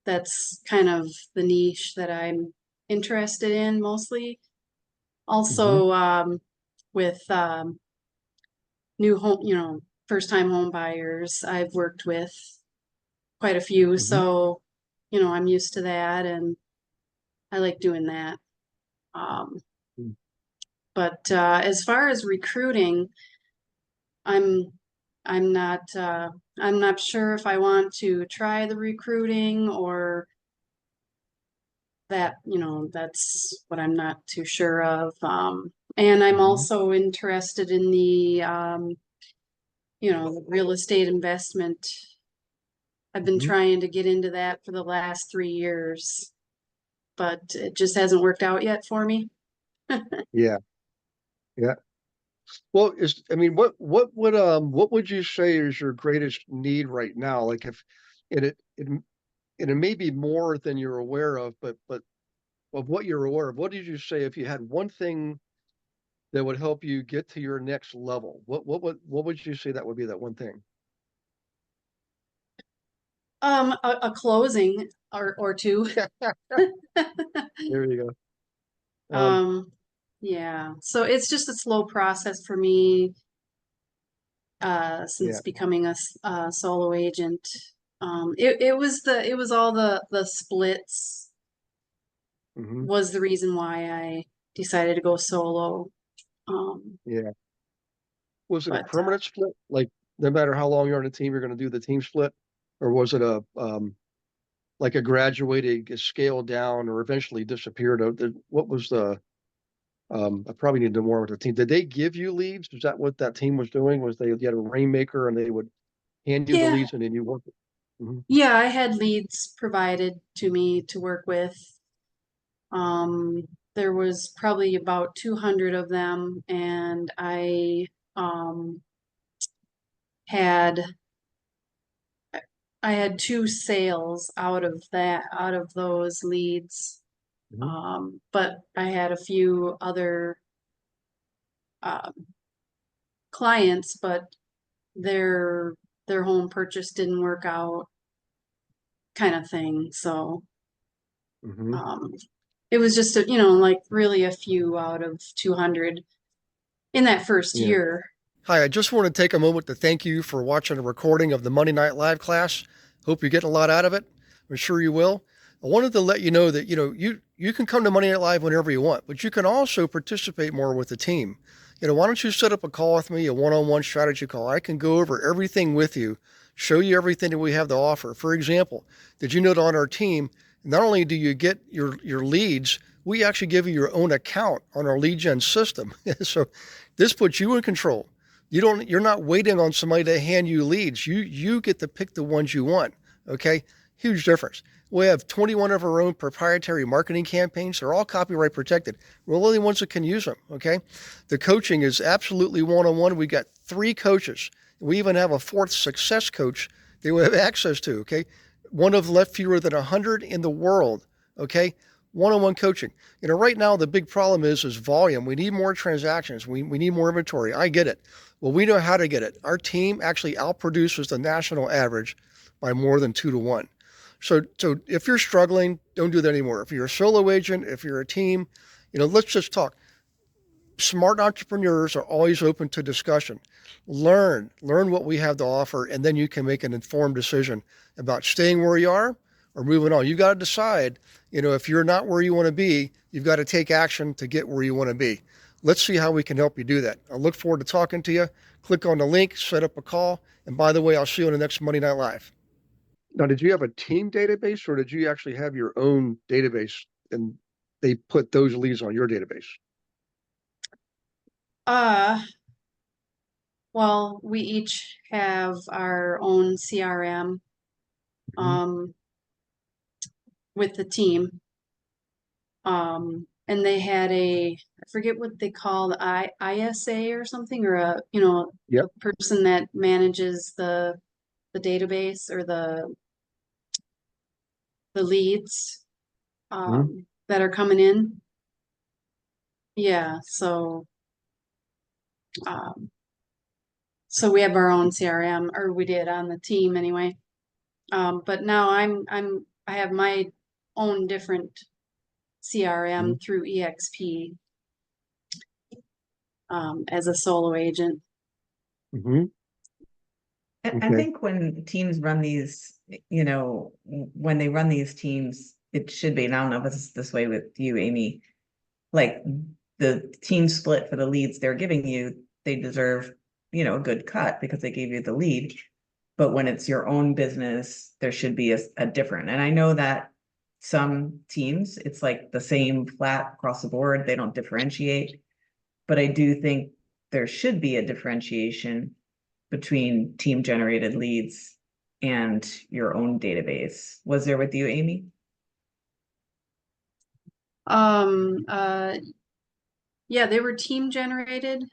that's kind of the niche that I'm interested in mostly. Also, with new home, first time home buyers, I've worked with quite a few. So, I'm used to that and I like doing that. Mm. But as far as recruiting, I'm I'm not I'm not sure if I want to try the recruiting or that, that's what I'm not too sure of. And I'm also interested in the real estate investment. I've been trying to get into that for the last 3 years, but it just hasn't worked out yet for me. Yeah. Yeah. Well, what would you say is your greatest need right now? Like if and it may be more than you're aware of, but of what you're aware of, what did you say if you had one thing that would help you get to your next level? What would you say that would be, that one thing? A closing or two. There you go. Yeah. So it's just a slow process for me, Yeah. since becoming a solo agent. It was all the splits hmm was the reason why I decided to go solo. Yeah. Was it a But permanent split? Like no matter how long you're on a team, you're going to do the team split, or was it a like a graduated, a scaled down, or eventually disappeared? What was the I probably need to know more with the team. Did they give you leads? Is that what that team was doing? Was they you had a rainmaker and they would hand you the yeah, leads and then you work it? yeah, I had leads provided to me to work with. There was probably about 200 of them, and um had I had two sales out of those leads. hmm But I had a few other um, clients, but their their home purchase didn't work out, kind of thing. So hmm um, it was just like really a few out of 200 in that first Yeah. year. Hi, I just want to take a moment to thank you for watching a recording of the Monday Night Live class. Hope you're getting a lot out of it. I'm sure you will. I wanted to let you know that you can come to Monday Night Live whenever you want, but you can also participate more with the team. Why don't you set up a call with me, a one-on-one strategy call? I can go over everything with you, show you everything that we have to offer. For example, did you know that on our team, not only do you get your leads, we actually give you your own account on our lead gen system. So this puts you in control. You're not waiting on somebody to hand you leads. You get to pick the ones you want. Okay? Huge difference. We have 21 of our own proprietary marketing campaigns. They're all copyright protected. We're the only ones that can use them. Okay? The coaching is absolutely one-on-one. We got 3 coaches. We even have a 4th success coach that we have access to. Okay? One of left fewer than 100 in the world. Okay? One-on-one coaching. Right now the big problem is volume. We need more transactions. We need more inventory. I get it. Well, we know how to get it. Our team actually outproduces the national average by more than 2 to 1. So if you're struggling, don't do that anymore. If you're a solo agent, if you're a team, let's just talk. Smart entrepreneurs are always open to discussion. Learn what we have to offer, and then you can make an informed decision about staying where you are or moving on. You got to decide, if you're not where you want to be, you've got to take action to get where you want to be. Let's see how we can help you do that. I look forward to talking to you. Click on the link, set up a call. And by the way, I'll see you on the next Monday Night Live. Now, did you have a team database or did you actually have your own database and they put those leads on your database? Uh, well, we each have our own CRM um, with the team. And they had I forget what they call the ISA or something, or Yep. a person that manages the database or the leads that are coming in. Yeah, um, so we have our own CRM, or we did on the team anyway. But now I have my own different CRM Mm-hmm. through EXP as a solo agent. Mm-hmm. I Okay. think when teams run these, you know, when they run these teams, it should be, and I don't know if it's this way with you, Amy, like the team split for the leads they're giving you, they deserve, you know, a good cut because they gave you the lead. But when it's your own business, there should be a different. And I know that some teams, it's like the same flat across the board, they don't differentiate. But I do think there should be a differentiation between team generated leads and your own database. Was there with you, Amy? Yeah, they were team generated.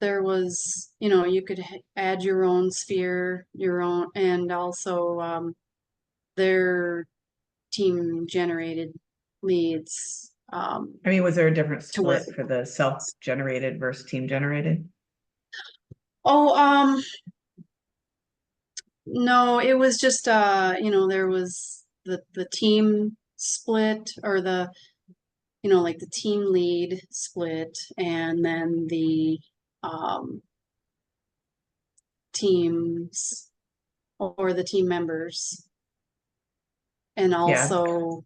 There was, you know, you could add your own sphere, your own, and also their team generated leads. I mean, was there a different To work. split for the self-generated versus team generated? Oh, no, it was just you know, there was the team split or the, you know, like the team lead split and then the teams or the team members. And Yeah. also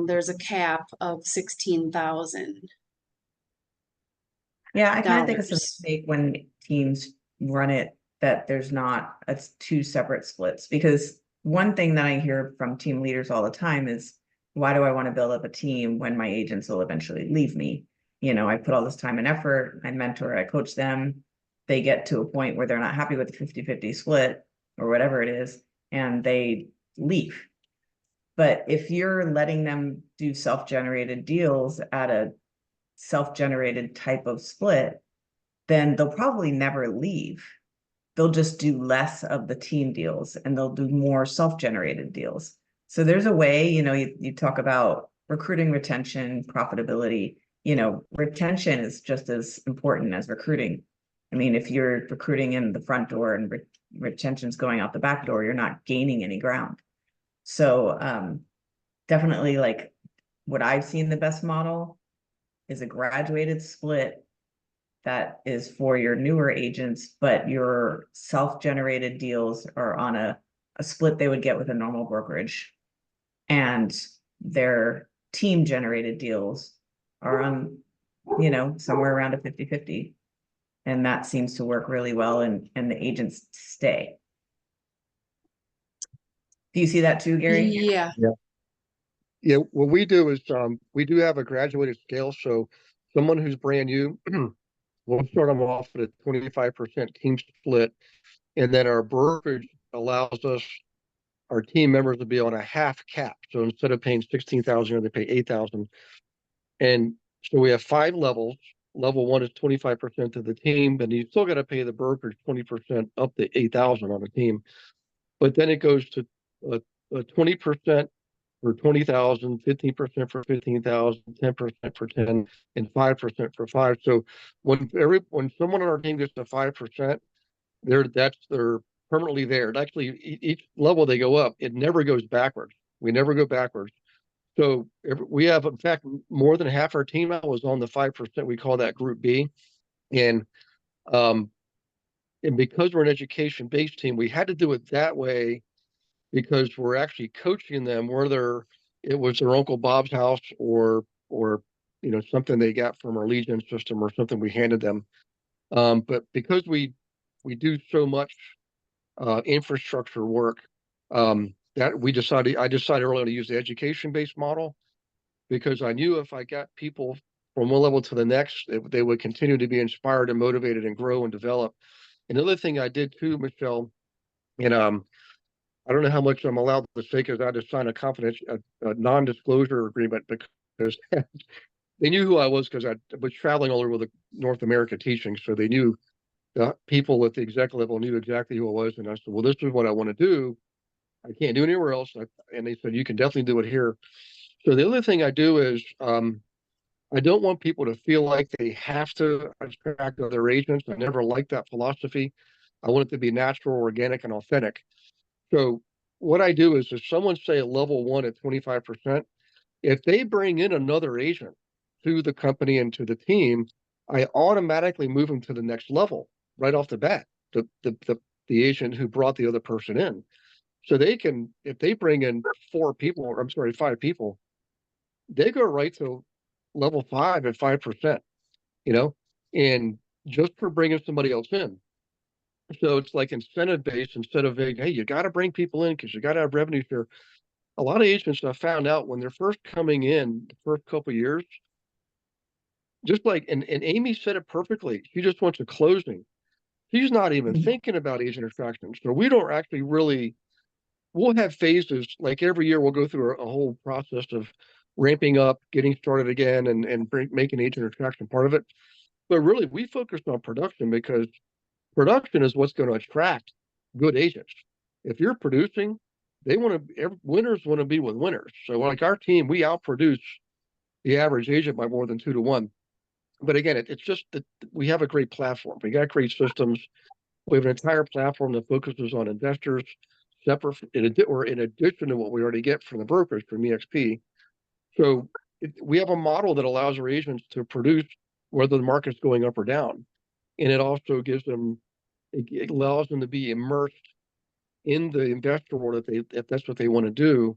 there's a cap of 16,000. Yeah, I kind of think it's a mistake when teams run it that there's not it's two separate splits, because one thing that I hear from team leaders all the time is, why do I want to build up a team when my agents will eventually leave me? You know, I put all this time and effort, I mentor, I coach them, they get to a point where they're not happy with the 50-50 split or whatever it is, and they leave. But if you're letting them do self-generated deals at a self-generated type of split, then they'll probably never leave. They'll just do less of the team deals and they'll do more self-generated deals. So there's a way, you know, you talk about recruiting, retention, profitability. You know, retention is just as important as recruiting. I mean, if you're recruiting in the front door and retention's going out the back door, you're not gaining any ground. So definitely, like, what I've seen the best model is a graduated split that is for your newer agents, but your self-generated deals are on a split they would get with a normal brokerage. And their team generated deals are on, you know, somewhere around a 50-50. And that seems to work really well, and the agents stay. Do you see that too, Gary? Yeah. Yeah, what we do is we do have a graduated scale. So someone who's brand new, we'll start them off at a 25% team split. And then our brokerage allows us, our team members, to be on a half cap. So instead of paying 16,000, they pay 8,000. And so we have 5 levels. Level 1 is 25% of the team, but you still got to pay the brokerage 20% up to 8,000 on the team. But then it goes to a 20% for 20,000, 15% for 15,000, 10% for 10, and 5% for 5. So when someone on our team gets to 5%, they're permanently there. And actually, each level they go up, it never goes backwards. We never go backwards. So we have, in fact, more than half our team now is on the 5%. We call that Group B, and um, and because we're an education-based team, we had to do it that way because we're actually coaching them whether it was their Uncle Bob's house or you know, something they got from our lead gen system or something we handed them. But because we do so much infrastructure work, that I decided earlier to use the education-based model, because I knew if I got people from one level to the next, they would continue to be inspired and motivated and grow and develop. Another thing I did too, Michelle, and I don't know how much I'm allowed to say because I just signed a non-disclosure agreement, because they knew who I was because I was traveling all over the North America teaching. So they knew, the people at the executive level knew exactly who I was. And I said, well, this is what I want to do. I can't do it anywhere else. And they said, you can definitely do it here. So the other thing I do is I don't want people to feel like they have to attract other agents. I never liked that philosophy. I want it to be natural, organic, and authentic. So what I do is if someone say at level one at 25%, if they bring in another agent to the company and to the team, I automatically move them to the next level right off the bat. The agent who brought the other person in. So they can, if they bring in 4 people, or I'm sorry, 5 people, they go right to level 5 at 5%, you know, and just for bringing somebody else in. So it's like incentive based instead of, hey, you got to bring people in because you got to have revenue share. A lot of agents I found out when they're first coming in the first couple of years, just like, and Amy said it perfectly. She just wants a closing. She's not even thinking about agent attraction. So we don't actually really, we'll have phases, like every year we'll go through a whole process of ramping up, getting started again, and making agent attraction part of it. But really, we focused on production because production is what's going to attract good agents. If you're producing, they want to, winners want to be with winners. So like our team, we outproduce the average agent by more than 2 to 1. But again, it's just that we have a great platform. We got great systems. We have an entire platform that focuses on investors, separate in addition to what we already get from the brokerage from EXP. So we have a model that allows our agents to produce whether the market's going up or down, and it also gives them, it allows them to be immersed in the investor world if that's what they want to do,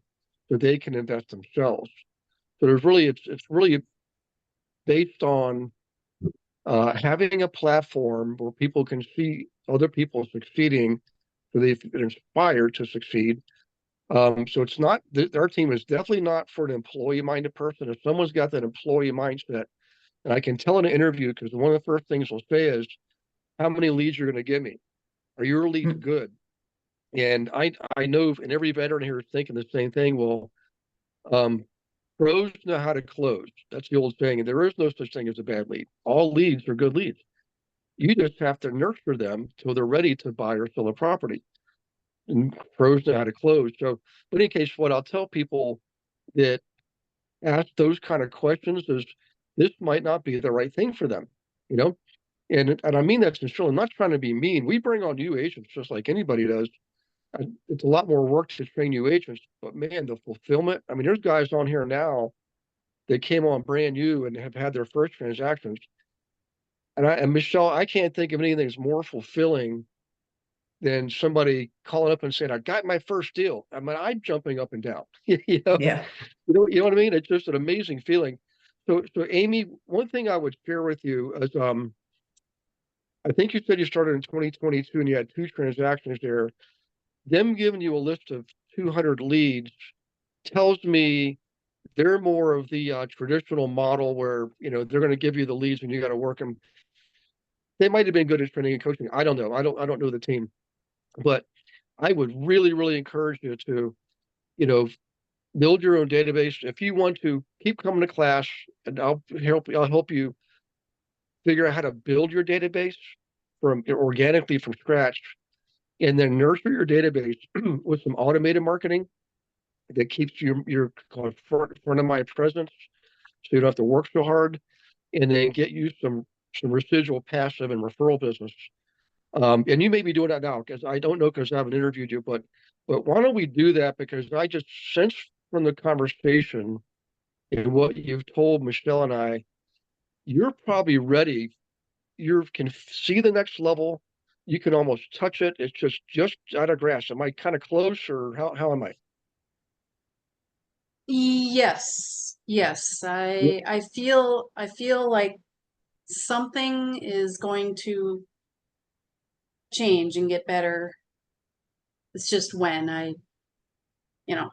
so they can invest themselves. So there's really it's really based on having a platform where people can see other people succeeding, so they've been inspired to succeed. So it's not, our team is definitely not for an employee-minded person. If someone's got that employee mindset, and I can tell in an interview, because one of the first things they'll say is, how many leads you're going to give me? Are your leads good? And I know, and every veteran here is thinking the same thing. Well, pros know how to close. That's the old saying, and there is no such thing as a bad lead. All leads are good leads. You just have to nurture them till they're ready to buy or sell a property. And pros know how to close. So, in any case, what I'll tell people that ask those kind of questions is, this might not be the right thing for them, you know? And I mean that sincerely. I'm not trying to be mean. We bring on new agents just like anybody does. It's a lot more work to train new agents, but man, the fulfillment. I mean, there's guys on here now that came on brand new and have had their first transactions. And Michelle, I can't think of anything that's more fulfilling than somebody calling up and saying, I got my first deal. I mean, I'm jumping up and down. you know, Yeah. you know what I mean? It's just an amazing feeling. So Amy, one thing I would share with you is, I think you said you started in 2022 and you had 2 transactions there. Them giving you a list of 200 leads tells me they're more of the traditional model where, you know, they're going to give you the leads and you got to work them. They might have been good at training and coaching. I don't know. I don't know the team, but I would really, really encourage you to, you know, build your own database. If you want to keep coming to class, and I'll help you figure out how to build your database from organically from scratch, and then nurture your database with some automated marketing that keeps your front of mind presence, so you don't have to work so hard, and then get you some residual passive and referral business. And you may be doing that now, because I don't know, because I haven't interviewed you, but why don't we do that? Because I just sense from the conversation and what you've told Michelle and I, you're probably ready. You can see the next level. You can almost touch it. It's just out of grasp. Am I kind of close, or how am I? Yes. Yep. I feel like something is going to change and get better. It's just when you know,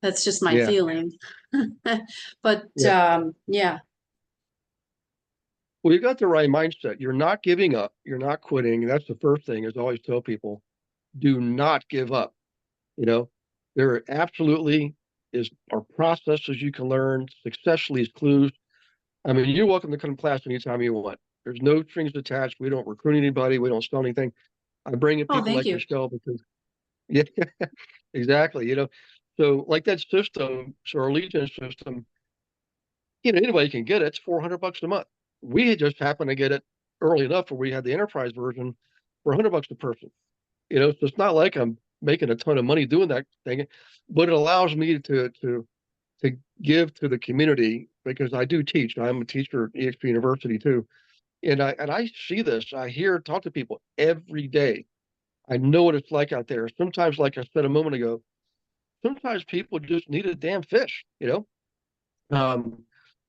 that's just my Yeah. feeling. But Yeah. yeah. Well, you got the right mindset. You're not giving up. You're not quitting. That's the first thing, is always tell people, do not give up. You know, there absolutely are processes you can learn. Success leaves clues. I mean, you're welcome to come to class anytime you want. There's no strings attached. We don't recruit anybody. We don't sell anything. I bring in Oh, people thank like you. Michelle because, yeah, exactly. You know, so like that system, so our lead gen system, you know, anybody can get it. It's $400 a month. We had just happened to get it early enough where we had the enterprise version for $100 a person. You know, so it's not like I'm making a ton of money doing that thing, but it allows me to give to the community because I do teach. I'm a teacher at EXP University too. And I see this, I talk to people every day. I know what it's like out there. Sometimes, like I said a moment ago, sometimes people just need a damn fish, you know?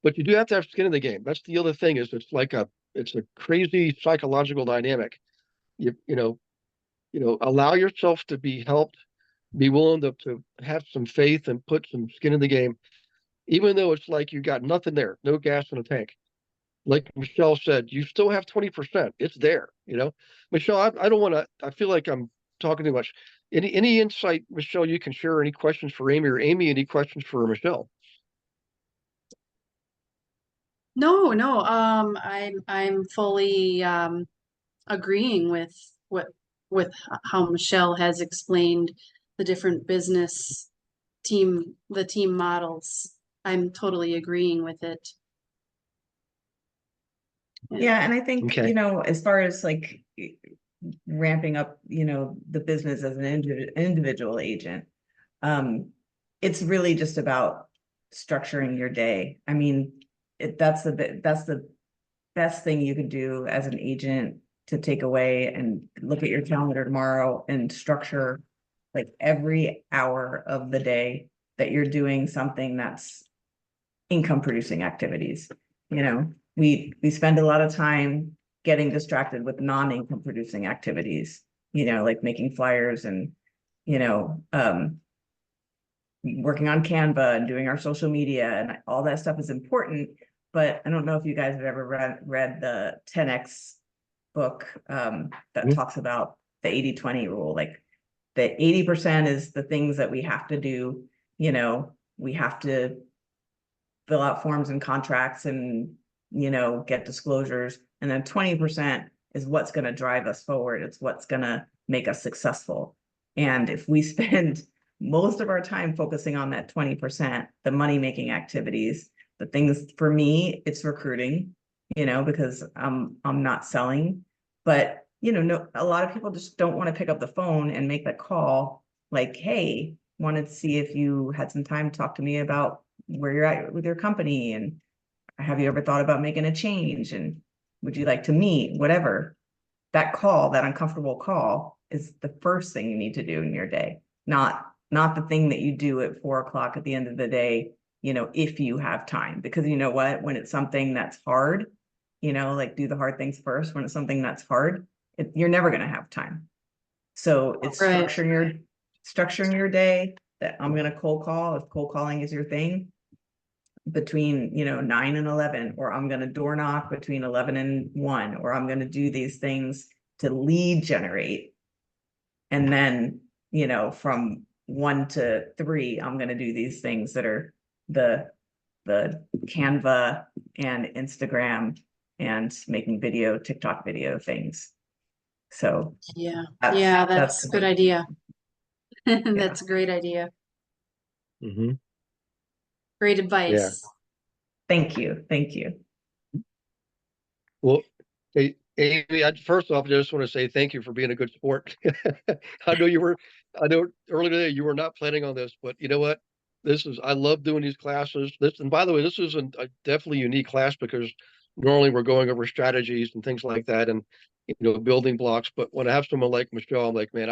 But you do have to have skin in the game. That's the other thing is it's a crazy psychological dynamic. Allow yourself to be helped, be willing to have some faith and put some skin in the game, even though it's like you got nothing there, no gas in the tank. Like Michelle said, you still have 20%. It's there, you know. Michelle, I don't want to, I feel like I'm talking too much. Any insight, Michelle, you can share, any questions for Amy, or Amy, any questions for Michelle? No, no, I'm fully agreeing with what with how Michelle has explained the different business the team models. I'm totally agreeing with it. Yeah, and I think, Okay. as far as like ramping up, the business as an individual agent, it's really just about structuring your day. I mean, that's the best thing you can do as an agent, to take away and look at your calendar tomorrow and structure like every hour of the day that you're doing something that's income producing activities. We spend a lot of time getting distracted with non-income producing activities, like making flyers and, working on Canva and doing our social media, and all that stuff is important. But I don't know if you guys have ever read the 10X book that talks about the 80-20 rule. Like the 80% is the things that we have to do. We have to fill out forms and contracts and, get disclosures. And then 20% is what's going to drive us forward. It's what's going to make us successful. And if we spend most of our time focusing on that 20%, the money-making activities, the things, for me, it's recruiting, because I'm not selling. But, a lot of people just don't want to pick up the phone and make that call like, hey, wanted to see if you had some time to talk to me about where you're at with your company, and have you ever thought about making a change, and would you like to meet, whatever. That call, that uncomfortable call, is the first thing you need to do in your day, not the thing that you do at 4 o'clock at the end of the day, if you have time. Because you know what, when it's something that's hard, like do the hard things first. When it's something that's hard, you're never going to have time. So it's Right. structuring your day, that I'm going to cold call, if cold calling is your thing, between 9 and 11, or I'm going to door knock between 11 and 1, or I'm going to do these things to lead generate. And then, from 1 to 3, I'm going to do these things that are the Canva and Instagram and making TikTok video things. So Yeah, that's that's a good idea. That's a great idea. Mm-hmm. Great advice. Yeah. Thank you. Well, hey, Amy, first off, I just want to say thank you for being a good sport. I know earlier today you were not planning on this, but you know what? I love doing these classes. And by the way, this is a definitely unique class, because normally we're going over strategies and things like that, and building blocks. But when I have someone like Michelle, I'm like, man,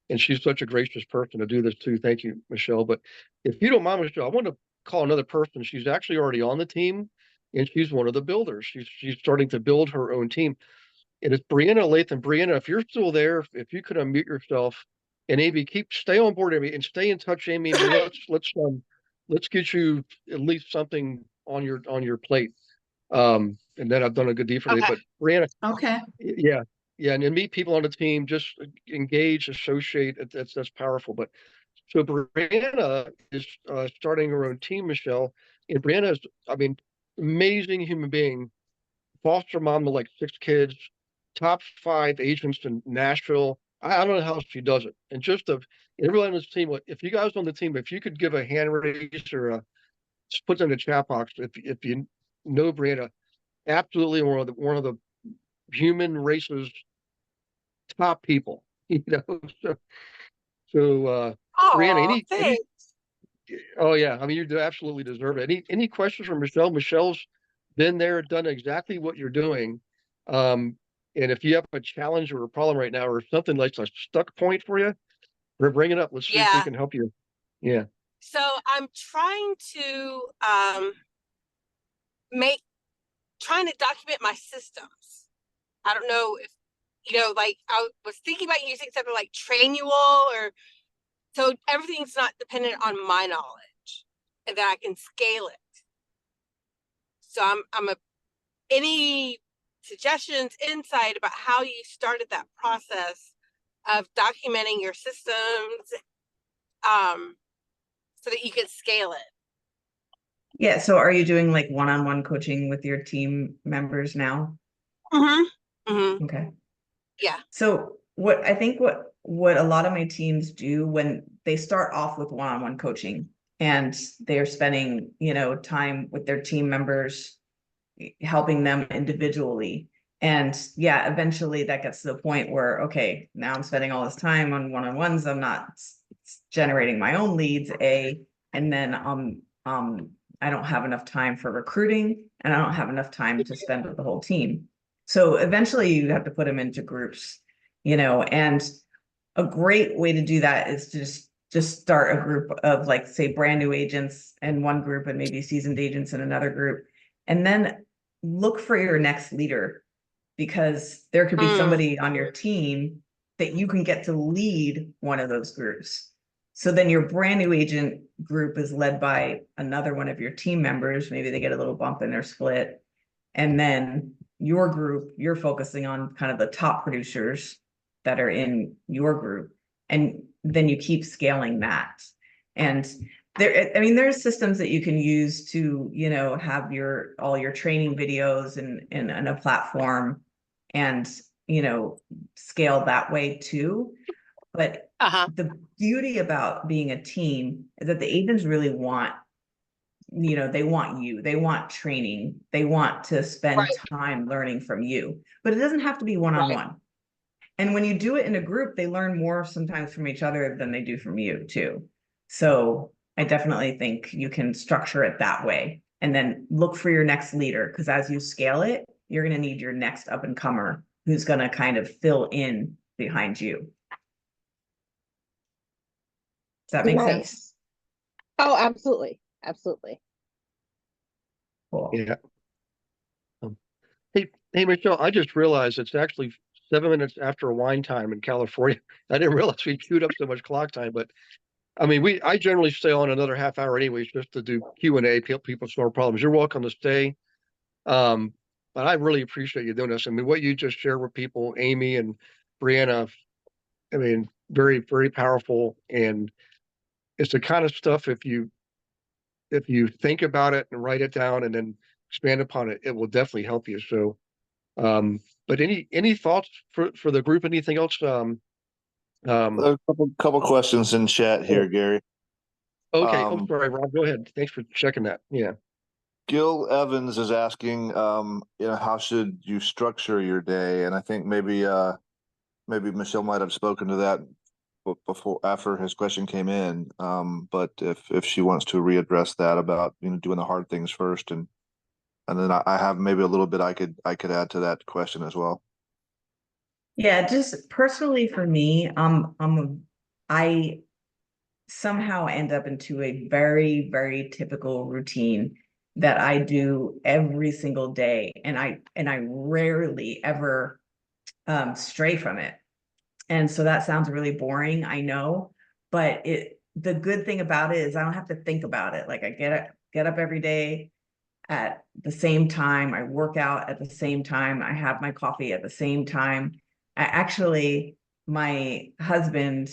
and she's such a gracious person to do this too. Thank you, Michelle. But if you don't mind, Michelle, I want to call another person. She's actually already on the team, and she's one of the builders. She's starting to build her own team. And it's Brianna Latham. Brianna, if you're still there, if you could unmute yourself, and Amy, stay on board, Amy, and stay in touch, Amy. Let's get you at least something on your plate. And then I've done a good deed for you. Okay. But Brianna, Okay. yeah, and meet people on the team. Just engage, associate. That's powerful. But so Brianna is starting her own team, Michelle, and Brianna is, I mean, amazing human being, foster mom to like 6 kids, top 5 agents in Nashville. I don't know how she does it. And everyone on this team, if you guys on the team, if you could give a hand raise or just put it in the chat box, if you know Brianna, absolutely one of the human race's top people. So So, Brianna, Oh, thanks. oh yeah, I mean, you do absolutely deserve it. Any questions from Michelle? Michelle's been there, done exactly what you're doing. And if you have a challenge or a problem right now, or something like a stuck point for you, we're bringing it up. Let's see if we Yeah. can help you. Yeah. So I'm trying to trying to document my systems. I don't know if like I was thinking about using something like Trainual, or so everything's not dependent on my knowledge, and that I can scale it. So any suggestions, insight about how you started that process of documenting your systems, so that you can scale it? Yeah. So are you doing like one-on-one coaching with your team members now? Okay. Yeah. So what I think what a lot of my teams do when they start off with one-on-one coaching and they're spending, time with their team members, helping them individually. And yeah, eventually that gets to the point where, okay, now I'm spending all this time on one-on-ones. I'm not generating my own leads, and then I don't have enough time for recruiting, and I don't have enough time to spend with the whole team. So eventually you have to put them into groups, and a great way to do that is to just start a group of, like, say, brand new agents in one group and maybe seasoned agents in another group. And then look for your next leader, because there could be somebody on your team that you can get to lead one of those groups. So then your brand new agent group is led by another one of your team members. Maybe they get a little bump in their split. And then your group, you're focusing on kind of the top producers that are in your group. And then you keep scaling that. And there's systems that you can use to, have all your training videos in a platform and, scale that way too. But the beauty about being a team is that the agents really want, they want you, they want training, they want to spend time learning from you, but it doesn't have to be one-on-one. And when you do it in a group, they learn more sometimes from each other than they do from you too. So I definitely think you can structure it that way, and then look for your next leader, because as you scale it, you're going to need your next up and comer who's going to kind of fill in behind you. Does that make sense? Oh, absolutely. Absolutely. Cool. Yeah. Hey, Michelle, I just realized it's actually 7 minutes after wine time in California. I didn't realize we queued up so much clock time, but I mean, I generally stay on another half hour anyways, just to do Q&A, people solve problems. You're welcome to stay. But I really appreciate you doing this. I mean, what you just shared with people, Amy and Brianna, I mean, very, very powerful. And it's the kind of stuff, if you think about it and write it down and then expand upon it, it will definitely help you. So, but any thoughts for the group? Anything else? A couple questions in chat here, Gary. Okay. I'm sorry, Rob. Go ahead. Thanks for checking that. Yeah. Gil Evans is asking, how should you structure your day? And I think maybe Michelle might have spoken to that after his question came in. But if she wants to readdress that about doing the hard things first, and then I have maybe a little bit I could add to that question as well. Yeah, just personally for me, I somehow end up into a very, very typical routine that I do every single day, and I rarely ever stray from it. And so that sounds really boring, I know, but the good thing about it is I don't have to think about it. Like, I get up every day at the same time, I work out at the same time, I have my coffee at the same time. My husband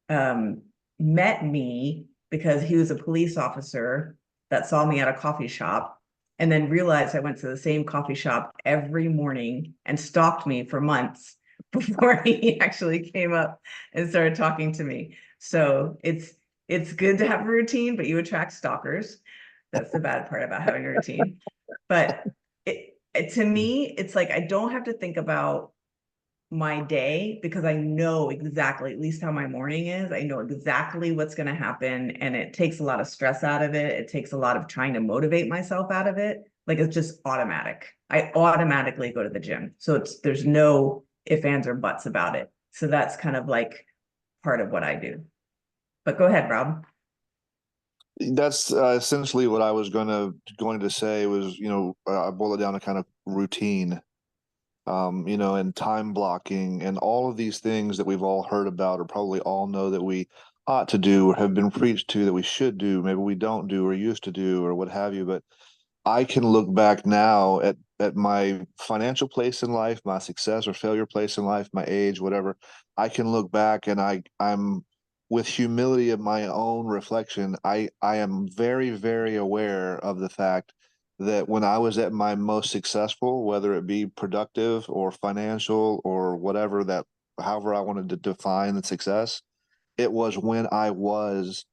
met me because he was a police officer that saw me at a coffee shop, and then realized I went to the same coffee shop every morning and stalked me for months before he actually came up and started talking to me. So it's good to have a routine, but you attract stalkers. That's the bad part about having a routine. But to me, it's like I don't have to think about my day because I know exactly, at least how my morning is. I know exactly what's going to happen, and it takes a lot of stress out of it. It takes a lot of trying to motivate myself out of it. Like it's just automatic. I automatically go to the gym. So there's no ifs, ands, or buts about it. So that's kind of like part of what I do. But go ahead, Rob. That's essentially what I was going to say was, I boil it down to kind of routine, and time blocking and all of these things that we've all heard about or probably all know that we ought to do or have been preached to that we should do, maybe we don't do or used to do or what have you. But I can look back now at my financial place in life, my success or failure place in life, my age, whatever. I can look back and I'm with humility of my own reflection. I am very, very aware of the fact that when I was at my most successful, whether it be productive or financial or whatever that, however I wanted to define the success, it was when I was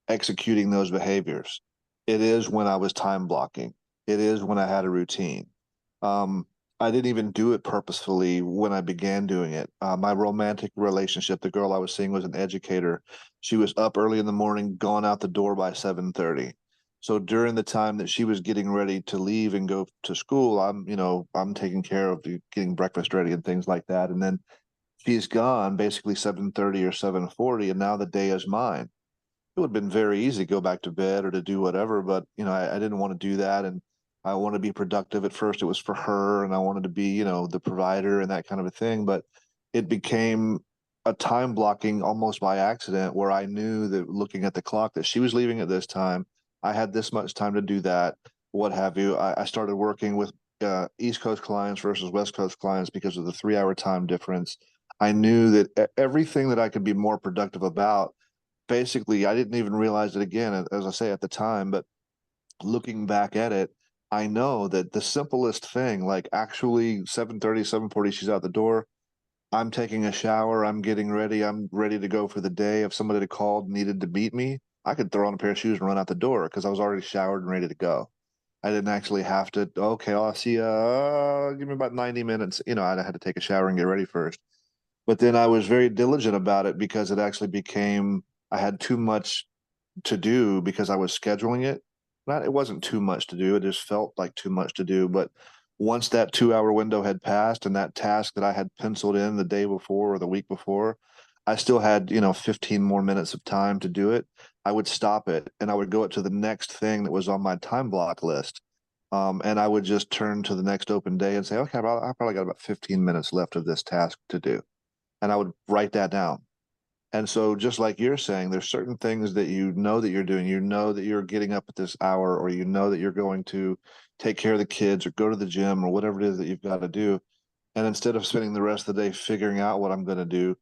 executing those behaviors. It is when I was time blocking. It is when I had a routine. Um, I didn't even do it purposefully when I began doing it. My romantic relationship, the girl I was seeing was an educator. She was up early in the morning, gone out the door by 7:30. So during the time that she was getting ready to leave and go to school, I'm taking care of getting breakfast ready and things like that. And then she's gone basically 7:30 or 7:40, and now the day is mine. It would have been very easy to go back to bed or to do whatever, but I didn't want to do that, and I want to be productive. At first, it was for her, and I wanted to be, the provider and that kind of a thing. But it became a time blocking almost by accident, where I knew that looking at the clock that she was leaving at this time, I had this much time to do that, what have you. I started working with East Coast clients versus West Coast clients because of the 3 hour time difference. I knew that everything that I could be more productive about, basically, I didn't even realize it again, as I say, at the time, but looking back at it, I know that the simplest thing, like actually 7:30, 7:40, she's out the door. I'm taking a shower. I'm getting ready. I'm ready to go for the day. If somebody had called, needed to meet me, I could throw on a pair of shoes and run out the door because I was already showered and ready to go. I didn't actually have to, okay, I'll see you. Give me about 90 minutes. I had to take a shower and get ready first. But then I was very diligent about it because it actually became, I had too much to do because I was scheduling it. Not, it wasn't too much to do. It just felt like too much to do. But once that 2 hour window had passed and that task that I had penciled in the day before or the week before, I still had, 15 more minutes of time to do it. I would stop it and I would go to the next thing that was on my time block list. And I would just turn to the next open day and say, okay, I probably got about 15 minutes left of this task to do. And I would write that down. And so, just like you're saying, there's certain things that that you're doing. You know that you're getting up at this hour, or you know that you're going to take care of the kids or go to the gym or whatever it is that you've got to do. And instead of spending the rest of the day figuring out what I'm going to do,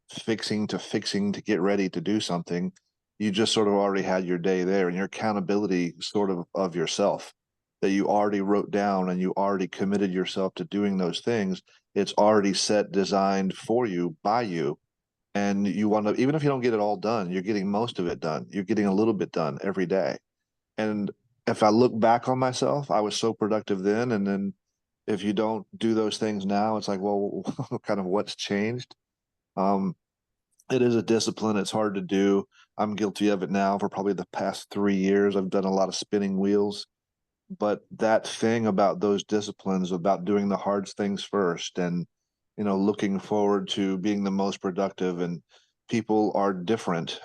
fixing to get ready to do something, you just sort of already had your day there, and your accountability sort of yourself that you already wrote down and you already committed yourself to doing those things. It's already set, designed for you by you, and you want to, even if you don't get it all done, you're getting most of it done. You're getting a little bit done every day. And if I look back on myself, I was so productive then. And then if you don't do those things now, it's like, well, kind of what's changed? Um, it is a discipline. It's hard to do. I'm guilty of it now for probably the past 3 years. I've done a lot of spinning wheels, but that thing about those disciplines, about doing the hard things first, and looking forward to being the most productive, and people are different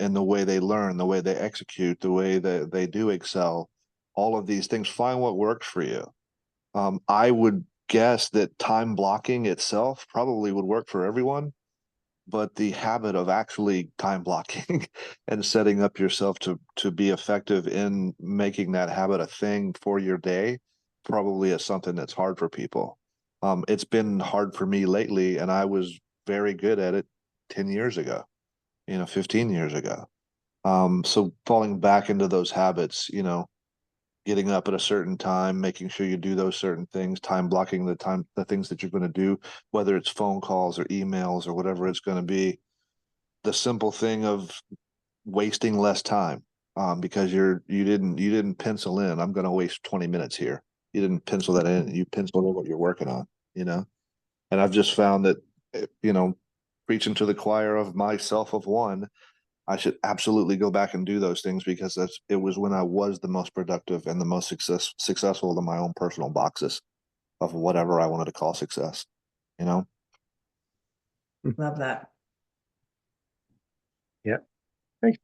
in the way they learn, the way they execute, the way that they do excel, all of these things. Find what works for you. I would guess that time blocking itself probably would work for everyone, but the habit of actually time blocking and setting up yourself to be effective in making that habit a thing for your day probably is something that's hard for people. It's been hard for me lately, and I was very good at it 10 years ago, 15 years ago. So falling back into those habits, getting up at a certain time, making sure you do those certain things, time blocking the things that you're going to do, whether it's phone calls or emails or whatever it's going to be. The simple thing of wasting less time, because you didn't pencil in, I'm going to waste 20 minutes here. You didn't pencil that in. You penciled in what you're working on, And I've just found that you know, preaching to the choir of myself of one, I should absolutely go back and do those things because it was when I was the most productive and the most successful in my own personal boxes of whatever I wanted to call success, you know? Love that. Yeah.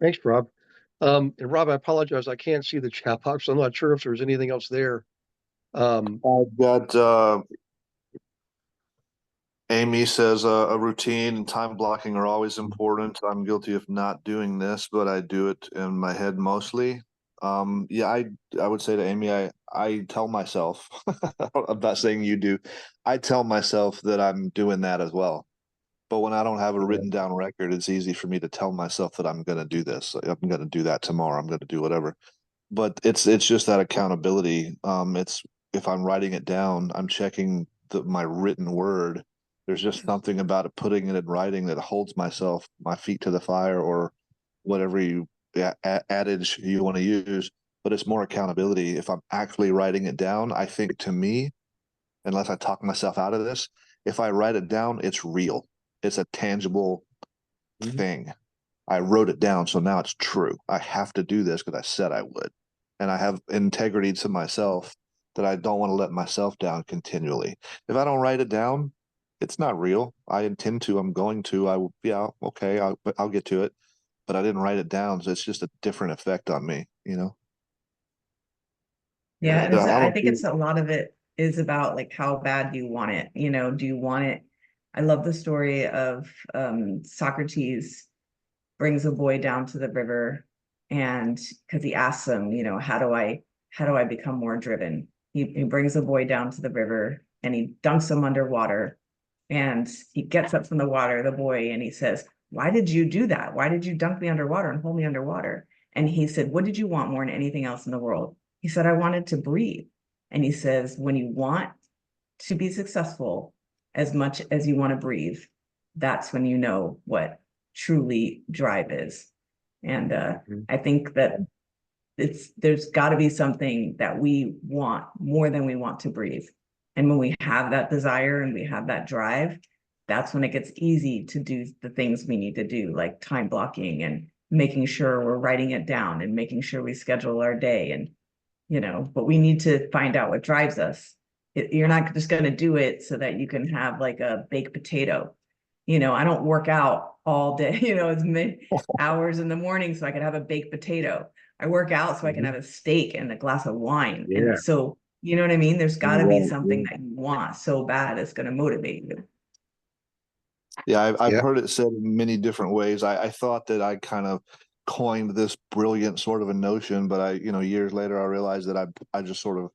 Thanks, Rob. And Rob, I apologize. I can't see the chat box. I'm not sure if there's anything else there. I've got Amy says a routine and time blocking are always important. I'm guilty of not doing this, but I do it in my head mostly. Yeah, I would say to Amy, I tell myself, I'm not saying you do, I tell myself that I'm doing that as well. But when I don't have a written down record, it's easy for me to tell myself that I'm going to do this. I'm going to do that tomorrow. I'm going to do whatever. But it's just that accountability. It's if I'm writing it down, I'm checking my written word. There's just something about it, putting it in writing that holds my feet to the fire, or whatever adage you want to use. But it's more accountability. If I'm actually writing it down, I think to me, unless I talk myself out of this, if I write it down, it's real. It's a tangible thing. I wrote it down, so now it's true. I have to do this because I said I would. And I have integrity to myself that I don't want to let myself down continually. If I don't write it down, it's not real. I intend to, I'm going to, yeah, okay, I'll get to it. But I didn't write it down, so it's just a different effect on me, you know? Yeah, and I think do. it's a lot of it is about like how bad do you want it? You know, do you want it? I love the story of Socrates brings a boy down to the river, and because he asks him, you know, how do I become more driven? He brings a boy down to the river and he dunks him underwater, and he gets up from the water, the boy, and he says, "Why did you do that? Why did you dunk me underwater and hold me underwater?" And he said, "What did you want more than anything else in the world?" He said, "I wanted to breathe." And he says, when you want to be successful as much as you want to breathe, that's when you know what truly drive is. And I think that there's got to be something that we want more than we want to breathe. And when we have that desire and we have that drive, that's when it gets easy to do the things we need to do, like time blocking and making sure we're writing it down and making sure we schedule our day. And, you know, but we need to find out what drives us. You're not just going to do it so that you can have like a baked potato. You know, I don't work out all day, you know, it's mid hours in the morning so I can have a baked potato. I work out so I can have a steak and a glass of wine. Yeah. And so, you know what I mean? There's got to be Right, something that you want so bad it's going to motivate you. Yeah, I've Yeah. heard it said in many different ways. I thought that I kind of coined this brilliant sort of a notion, but years later, I realized that I just sort of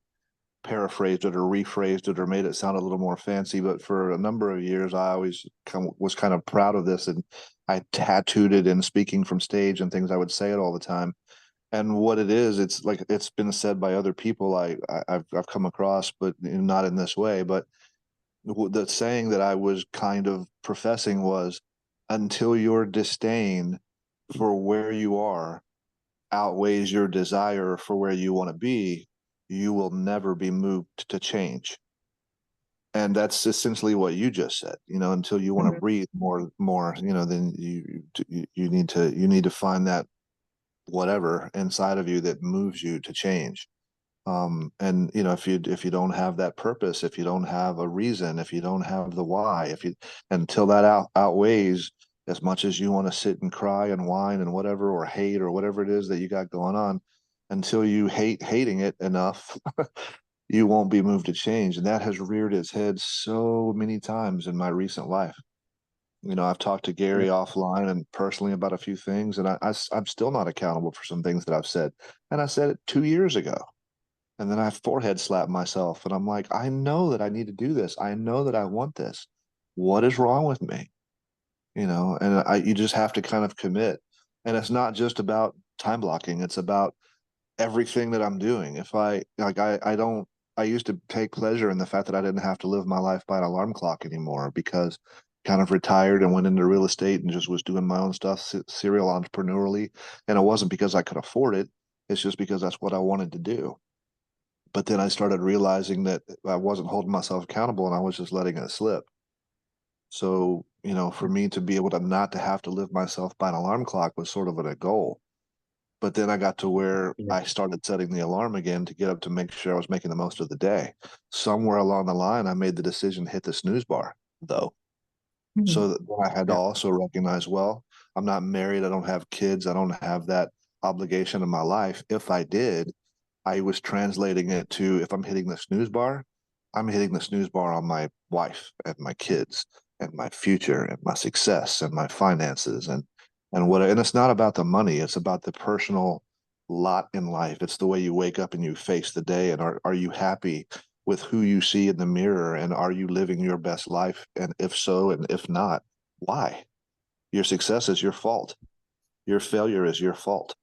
paraphrased it or rephrased it or made it sound a little more fancy. But for a number of years, I always was kind of proud of this, and I tattooed it in speaking from stage and things. I would say it all the time. And what it is, it's like it's been said by other people I've come across, but not in this way. But the saying that I was kind of professing was, until your disdain for where you are outweighs your desire for where you want to be, you will never be moved to change. And that's essentially what you just said. Until you want to breathe more, then you need to find that whatever inside of you that moves you to change. And if you don't have that purpose, if you don't have a reason, if you don't have the why, until that outweighs as much as you want to sit and cry and whine and whatever, or hate or whatever it is that you got going on, until you hating it enough, you won't be moved to change. And that has reared its head so many times in my recent life. I've talked to Gary offline and personally about a few things, and I'm still not accountable for some things that I've said. And I said it 2 years ago. And then I forehead slap myself, and I'm like, I know that I need to do this. I know that I want this. What is wrong with me? And you just have to kind of commit. And it's not just about time blocking. It's about everything that I'm doing. If I used to take pleasure in the fact that I didn't have to live my life by an alarm clock anymore, because kind of retired and went into real estate and just was doing my own stuff, serial entrepreneurially. And it wasn't because I could afford it. It's just because that's what I wanted to do. But then I started realizing that I wasn't holding myself accountable and I was just letting it slip. So, you know, for me to be able to not to have to live myself by an alarm clock was sort of a goal. But then I got to where I started setting the alarm again to get up to make sure I was making the most of the day. Somewhere along the line, I made the decision to hit the snooze bar, though. So that I had to also recognize, well, I'm not married. I don't have kids. I don't have that obligation in my life. If I did, I was translating it to if I'm hitting the snooze bar, I'm hitting the snooze bar on my wife and my kids and my future and my success and my finances and what and it's not about the money, it's about the personal lot in life. It's the way you wake up and you face the day and are you happy with who you see in the mirror and are you living your best life? And if so, and if not, why? Your success is your fault. Your failure is your fault.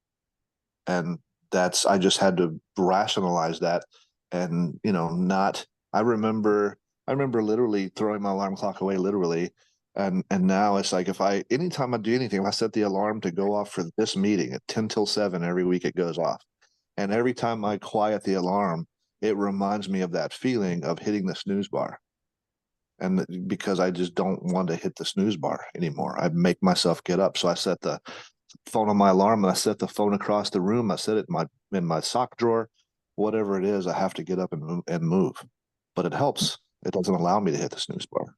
And that's I just had to rationalize that and not I remember literally throwing my alarm clock away literally and now it's like if I anytime I do anything, if I set the alarm to go off for this meeting at 10 till 7 every week it goes off. And every time I quiet the alarm, it reminds me of that feeling of hitting the snooze bar. And because I just don't want to hit the snooze bar anymore, I make myself get up. So I set the phone on my alarm and I set the phone across the room. I set it in my sock drawer, whatever it is. I have to get up and move, but it helps. It doesn't allow me to hit the snooze bar.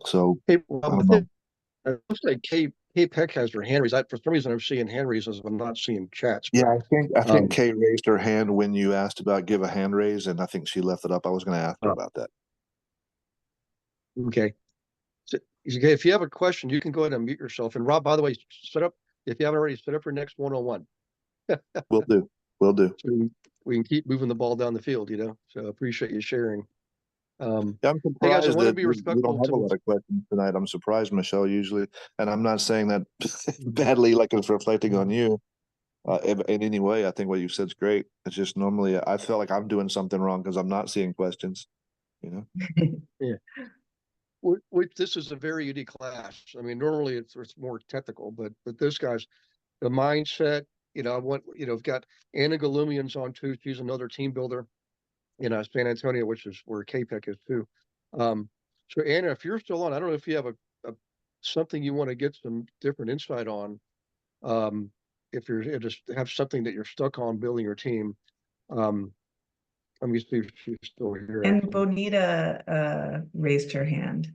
So Hey, I don't know. it looks like Kay Peck has her hand raised. For some reason, I'm seeing hand raises, but I'm not seeing chats. Yeah, I think Um, Kay raised her hand when you asked about give a hand raise, and I think she left it up. I was going to ask her about that. okay. So, okay, if you have a question, you can go ahead and mute yourself. And Rob, by the way, if you haven't already, set up your next one-on-one. Will do. Will do. So we can keep moving the ball down the field, So I appreciate you sharing. Yeah, I'm Hey guys, I surprised want to that be we don't respectful have a to. lot of questions tonight. I'm surprised, Michelle, usually, and I'm not saying that badly, like it's reflecting on you in any way. I think what you said is great. It's just normally I feel like I'm doing something wrong because I'm not seeing questions. Yeah. This is a very unique class. I mean, normally it's more technical, but this guy's the mindset. I've got Anna Galumian's on too. She's another team builder in San Antonio, which is where KPEC is too. So Anna, if you're still on, I don't know if you have a something you want to get some different insight on. If you're just have something that you're stuck on building your team. Um, Let me see if she's still here. And Actually. Bonita raised her hand.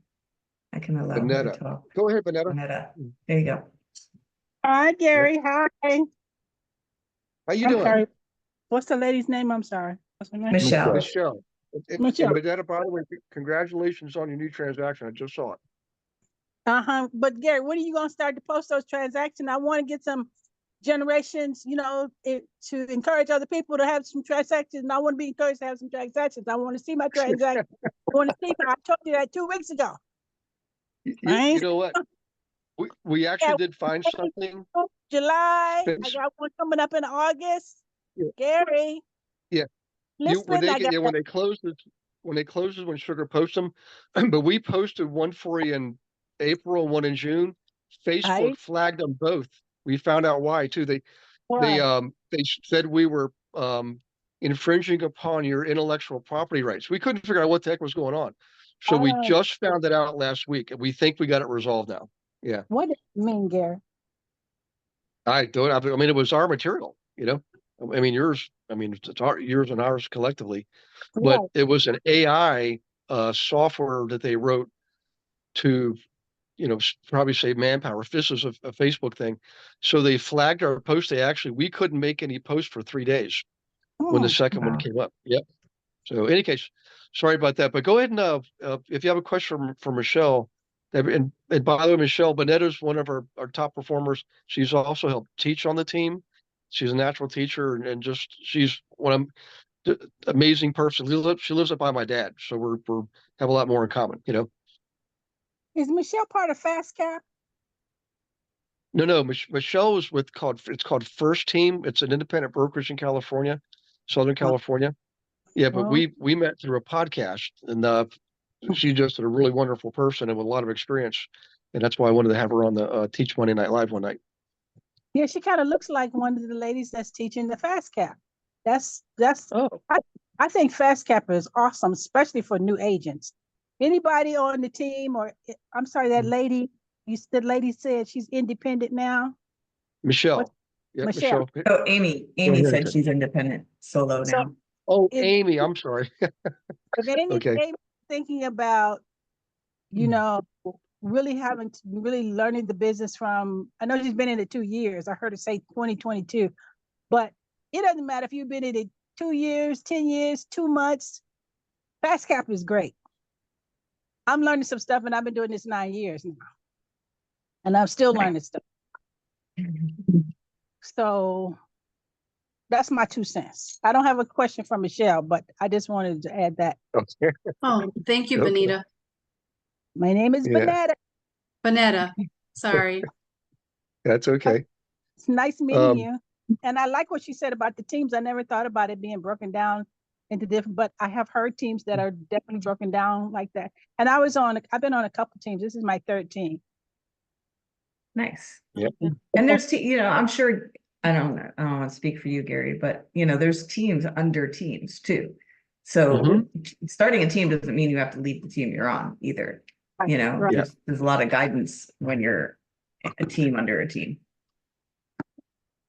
I can allow her to Bonetta. talk. Go ahead, Bonetta. Bonetta, there you go. Hi, Gary. Hi. How you I'm doing? sorry. What's the lady's name? I'm sorry. What's her name? Michelle. Michelle. Michelle. Bonetta, by the way, congratulations on your new transaction. I just saw it. But Gary, when are you gonna start to post those transactions? I want to get some generations, to encourage other people to have some transactions. And I want to be encouraged to have some transactions. I want to see my transaction. I want to see. I told you that 2 weeks ago. You know what? We actually did find something. July. I got one coming up in August. Yeah. Gary. Yeah. When they close when Sugar posts them, but we posted one for you in April, one in June. Facebook flagged them both. We found out why too. They said we were infringing upon your intellectual property rights. We couldn't figure out what the heck was going on. So we just found it out last week and we think we got it resolved now. Yeah. What does it mean, Gary? I mean, it was our material, I mean, yours and ours collectively, but it was an AI software that they wrote to, probably save manpower. If this is a Facebook thing. So they flagged our post. We couldn't make any post for 3 days when the second one came up. Yep. So in any case, sorry about that, but go ahead and if you have a question for Michelle, and by the way, Michelle Bonetta's one of our top performers. She's also helped teach on the team. She's a natural teacher and just she's one of amazing person. She lives up by my dad, so we have a lot more in common. Is Michelle part of Fast Cap? No. Michelle is it's called First Team. It's an independent brokerage in California, Southern California. Yeah, but we met through a podcast, and she's just a really wonderful person and with a lot of experience, and that's why I wanted to have her on the Teach Monday Night Live one night. Yeah, she kind of looks like one of the ladies that's teaching the Fast Cap. I think Fast Cap is awesome, especially for new agents. Anybody on the team, or I'm sorry, that lady, the lady said she's independent now. Michelle. What? Yeah, Michelle. Michelle. Oh, Amy said Harrington. she's independent solo So now. Oh, if, Amy, I'm sorry. if any, Okay. any thinking about, you know, really learning the business from, I know she's been in it 2 years. I heard her say 2022, but it doesn't matter if you've been in it 2 years, 10 years, 2 months. Fast Cap is great. I'm learning some stuff, and I've been doing this 9 years now, and I'm still learning stuff. So that's my 2 cents. I don't have a question for Michelle, but I just wanted to add that. Okay. Oh, thank you, Okay. Benita. My name is Yeah. Bonetta. Bonetta, sorry. That's okay. It's nice meeting Um, you. And I like what she said about the teams. I never thought about it being broken down into different, but I have heard teams that are definitely broken down like that. And I've been on a couple teams. This is my 3rd team. Nice. Yep. And there's, I'm sure, I don't want to speak for you, Gary, but there's teams under teams too. So starting a team doesn't mean you have to leave the team you're on either. Right. There's a lot of guidance when you're a team under a team.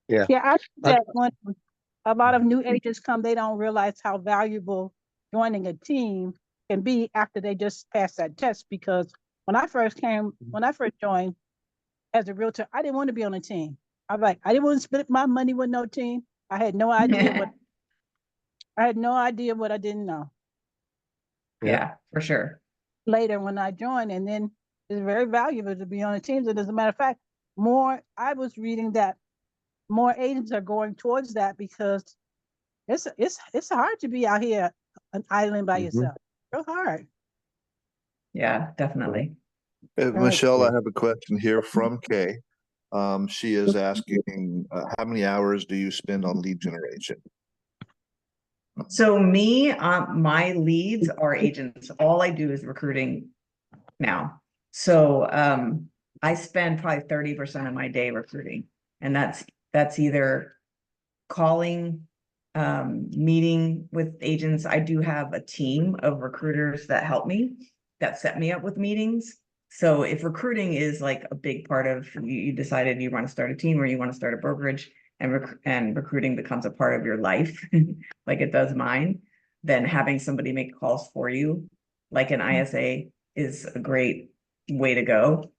Yeah. Yeah, I think that when a lot of new agents come, they don't realize how valuable joining a team can be after they just pass that test. Because when I first joined as a realtor, I didn't want to be on a team. I didn't want to spend my money with no team. I had no idea what I didn't know. Yeah, for sure. Later when I joined, and then it's very valuable to be on a team. And as a matter of fact, I was reading that more agents are going towards that because it's hard to be out here an island by yourself. Real hard. Yeah, definitely. Michelle, I have a question here from Kay. She is asking, how many hours do you spend on lead generation? So me, my leads are agents. All I do is recruiting now. So I spend probably 30% of my day recruiting, and that's either calling, meeting with agents. I do have a team of recruiters that help me, that set me up with meetings. So if recruiting is like a big part of you decided you want to start a team or you want to start a brokerage, and recruiting becomes a part of your life, like it does mine, then having somebody make calls for you, like an ISA, is a great way to go.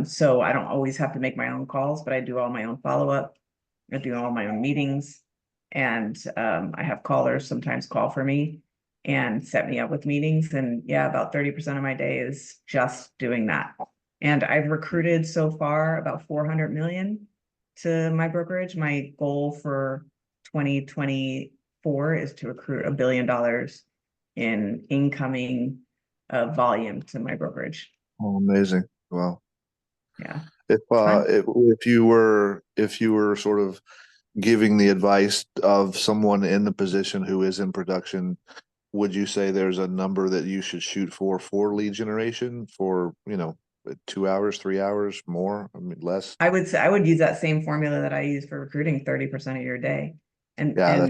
So I don't always have to make my own calls, but I do all my own follow-up. I do all my own meetings, and I have callers sometimes call for me and set me up with meetings. And yeah, about 30% of my day is just doing that. And I've recruited so far about 400 million to my brokerage. My goal for 2024 is to recruit $1 billion in incoming volume to my brokerage. Oh, amazing. Wow. Yeah. If you were sort of giving the advice of someone in the position who is in production, would you say there's a number that you should shoot for lead generation for, 2 hours, 3 hours, more? I mean, less? I would say I would use that same formula that I use for recruiting, 30% of your day. And yeah.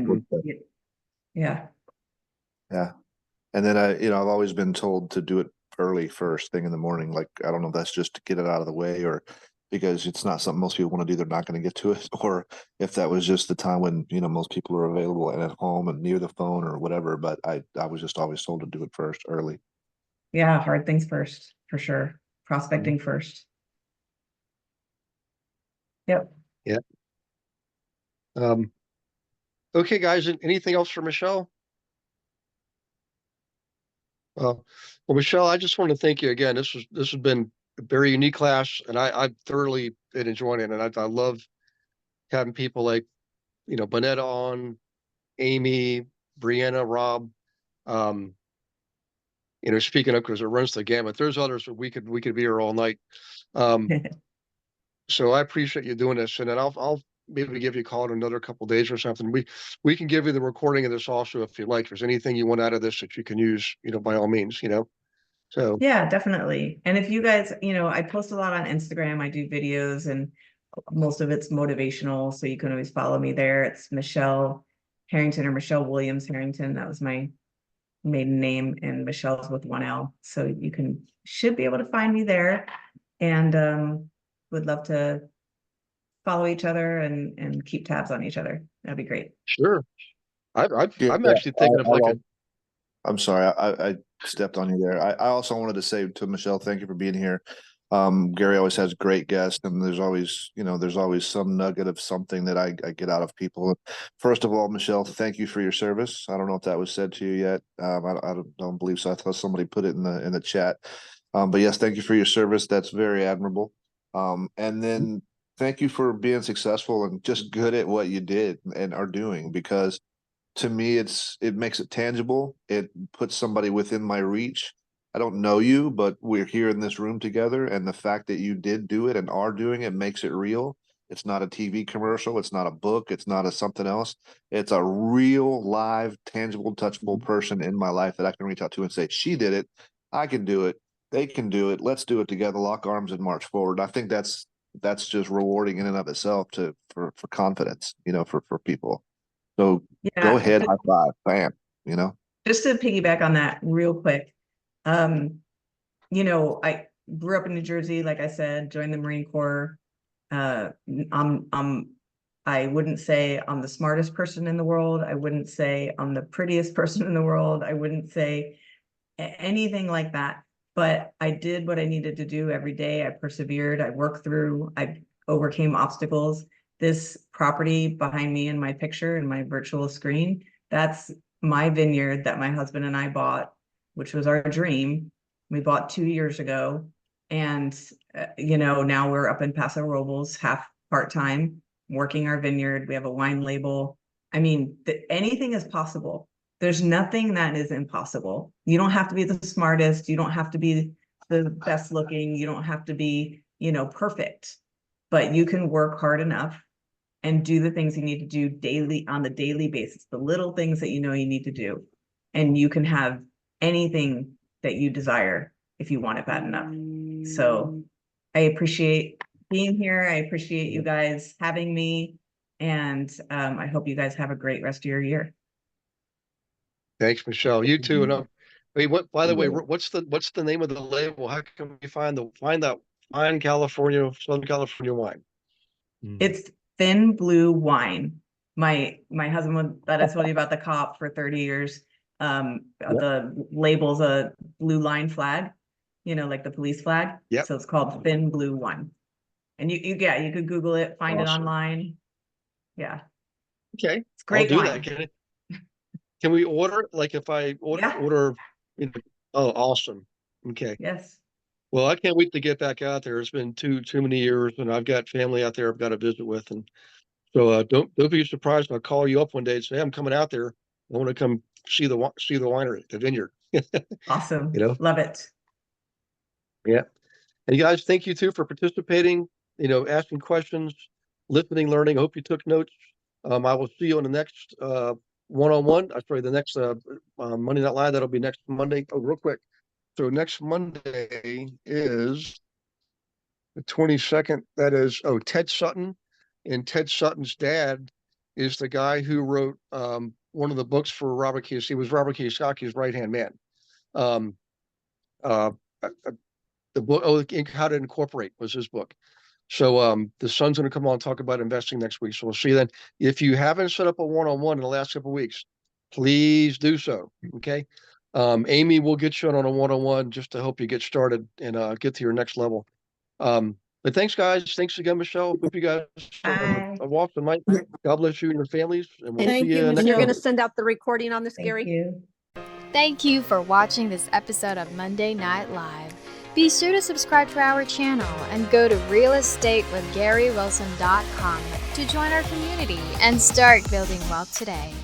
And then I've always been told to do it early, first thing in the morning. Like, I don't know if that's just to get it out of the way, or because it's not something most people want to do, they're not going to get to it, or if that was just the time when, most people are available and at home and near the phone or whatever. But I was just always told to do it first, early. Yeah, hard things first, for sure. Prospecting first. Yep. Yeah. Okay, guys, anything else for Michelle? Well, Michelle, I just want to thank you again. This has been a very unique class, and I've thoroughly been enjoying it. And I love having people like, Bonetta on, Amy, Brianna, Rob. Speaking of, because it runs the gamut. There's others that we could be here all night. So I appreciate you doing this, and then I'll maybe give you a call in another couple of days or something. We can give you the recording of this also if you like. If there's anything you want out of this that you can use, by all means, So yeah, definitely. And if you guys, I post a lot on Instagram. I do videos, and most of it's motivational, so you can always follow me there. It's Michelle Harrington, or Michelle Williams Harrington. That was my maiden name, and Michelle's with 1L. So you should be able to find me there, and would love to follow each other and keep tabs on each other. That'd be great. Sure. Yeah, I'm actually thinking of like a, I'm sorry, I stepped on you there. I also wanted to say to Michelle, thank you for being here. Gary always has great guests, and there's always some nugget of something that I get out of people. First of all, Michelle, thank you for your service. I don't know if that was said to you yet. I don't believe so. I thought somebody put it in the chat. But yes, thank you for your service. That's very admirable. And then thank you for being successful and just good at what you did and are doing, because to me, it makes it tangible. It puts somebody within my reach. I don't know you, but we're here in this room together, and the fact that you did do it and are doing it makes it real. It's not a TV commercial. It's not a book. It's not a something else. It's a real, live, tangible, touchable person in my life that I can reach out to and say, she did it. I can do it. They can do it. Let's do it together. Lock arms and march forward. I think that's just rewarding in and of itself for confidence, for people. So go Yeah. ahead, high five, bam, you know. Just to piggyback on that real quick, I grew up in New Jersey, like I said, joined the Marine Corps. I wouldn't say I'm the smartest person in the world. I wouldn't say I'm the prettiest person in the world. I wouldn't say anything like that. But I did what I needed to do every day. I persevered. I worked through. I overcame obstacles. This property behind me in my picture in my virtual screen, that's my vineyard that my husband and I bought, which was our dream. We bought 2 years ago. And, now we're up in Paso Robles, half part-time, working our vineyard. We have a wine label. I mean, anything is possible. There's nothing that is impossible. You don't have to be the smartest. You don't have to be the best looking. You don't have to be, perfect, but you can work hard enough and do the things you need to do on the daily basis, the little things that you need to do. And you can have anything that you desire if you want it bad enough. So I appreciate being here. I appreciate you guys having me. And I hope you guys have a great rest of your year. thanks, Michelle. You too. And wait, by the way, what's the name of the label? How can we find that fine Southern California wine? It's Thin Blue Wine. My husband that I told you about the cop for 30 years. The label's a blue line flag, like the police flag. Yep. So it's called Thin Blue Wine. And you could Google it, find it online. Yeah. Okay. It's great I'll do wine. that. Can we order? Like if I order, oh, awesome. Okay. Yes. Well, I can't wait to get back out there. It's been too many years, and I've got family out there I've got to visit with, and so don't be surprised if I call you up one day and say, hey, I'm coming out there. I want to come see the winery, the vineyard. Awesome. Love it. Yeah. And you guys, thank you too for participating, asking questions, listening, learning. I hope you took notes. I will see you on the next one-on-one. The next Monday Night Live. That'll be next Monday. Oh, real quick. So next Monday is the 22nd. That is, Ted Sutton. And Ted Sutton's dad is the guy who wrote one of the books for Robert Kiyosaki. He was Robert Kiyosaki's right-hand man. The book, How to Incorporate was his book. So the son's going to come on and talk about investing next week. So we'll see you then. If you haven't set up a one-on-one in the last couple of weeks, please do so. Okay. Amy will get you on a one-on-one just to help you get started and get to your next level. But thanks, guys. Thanks again, Michelle. Hope you guys have a awesome night. God bless you and your families. And we'll see you next And you're going to Monday. send out the recording on this, Thank Gary? you. Thank you for watching this episode of Monday Night Live. Be sure to subscribe to our channel and go to realestatewithgarywilson.com to join our community and start building wealth today.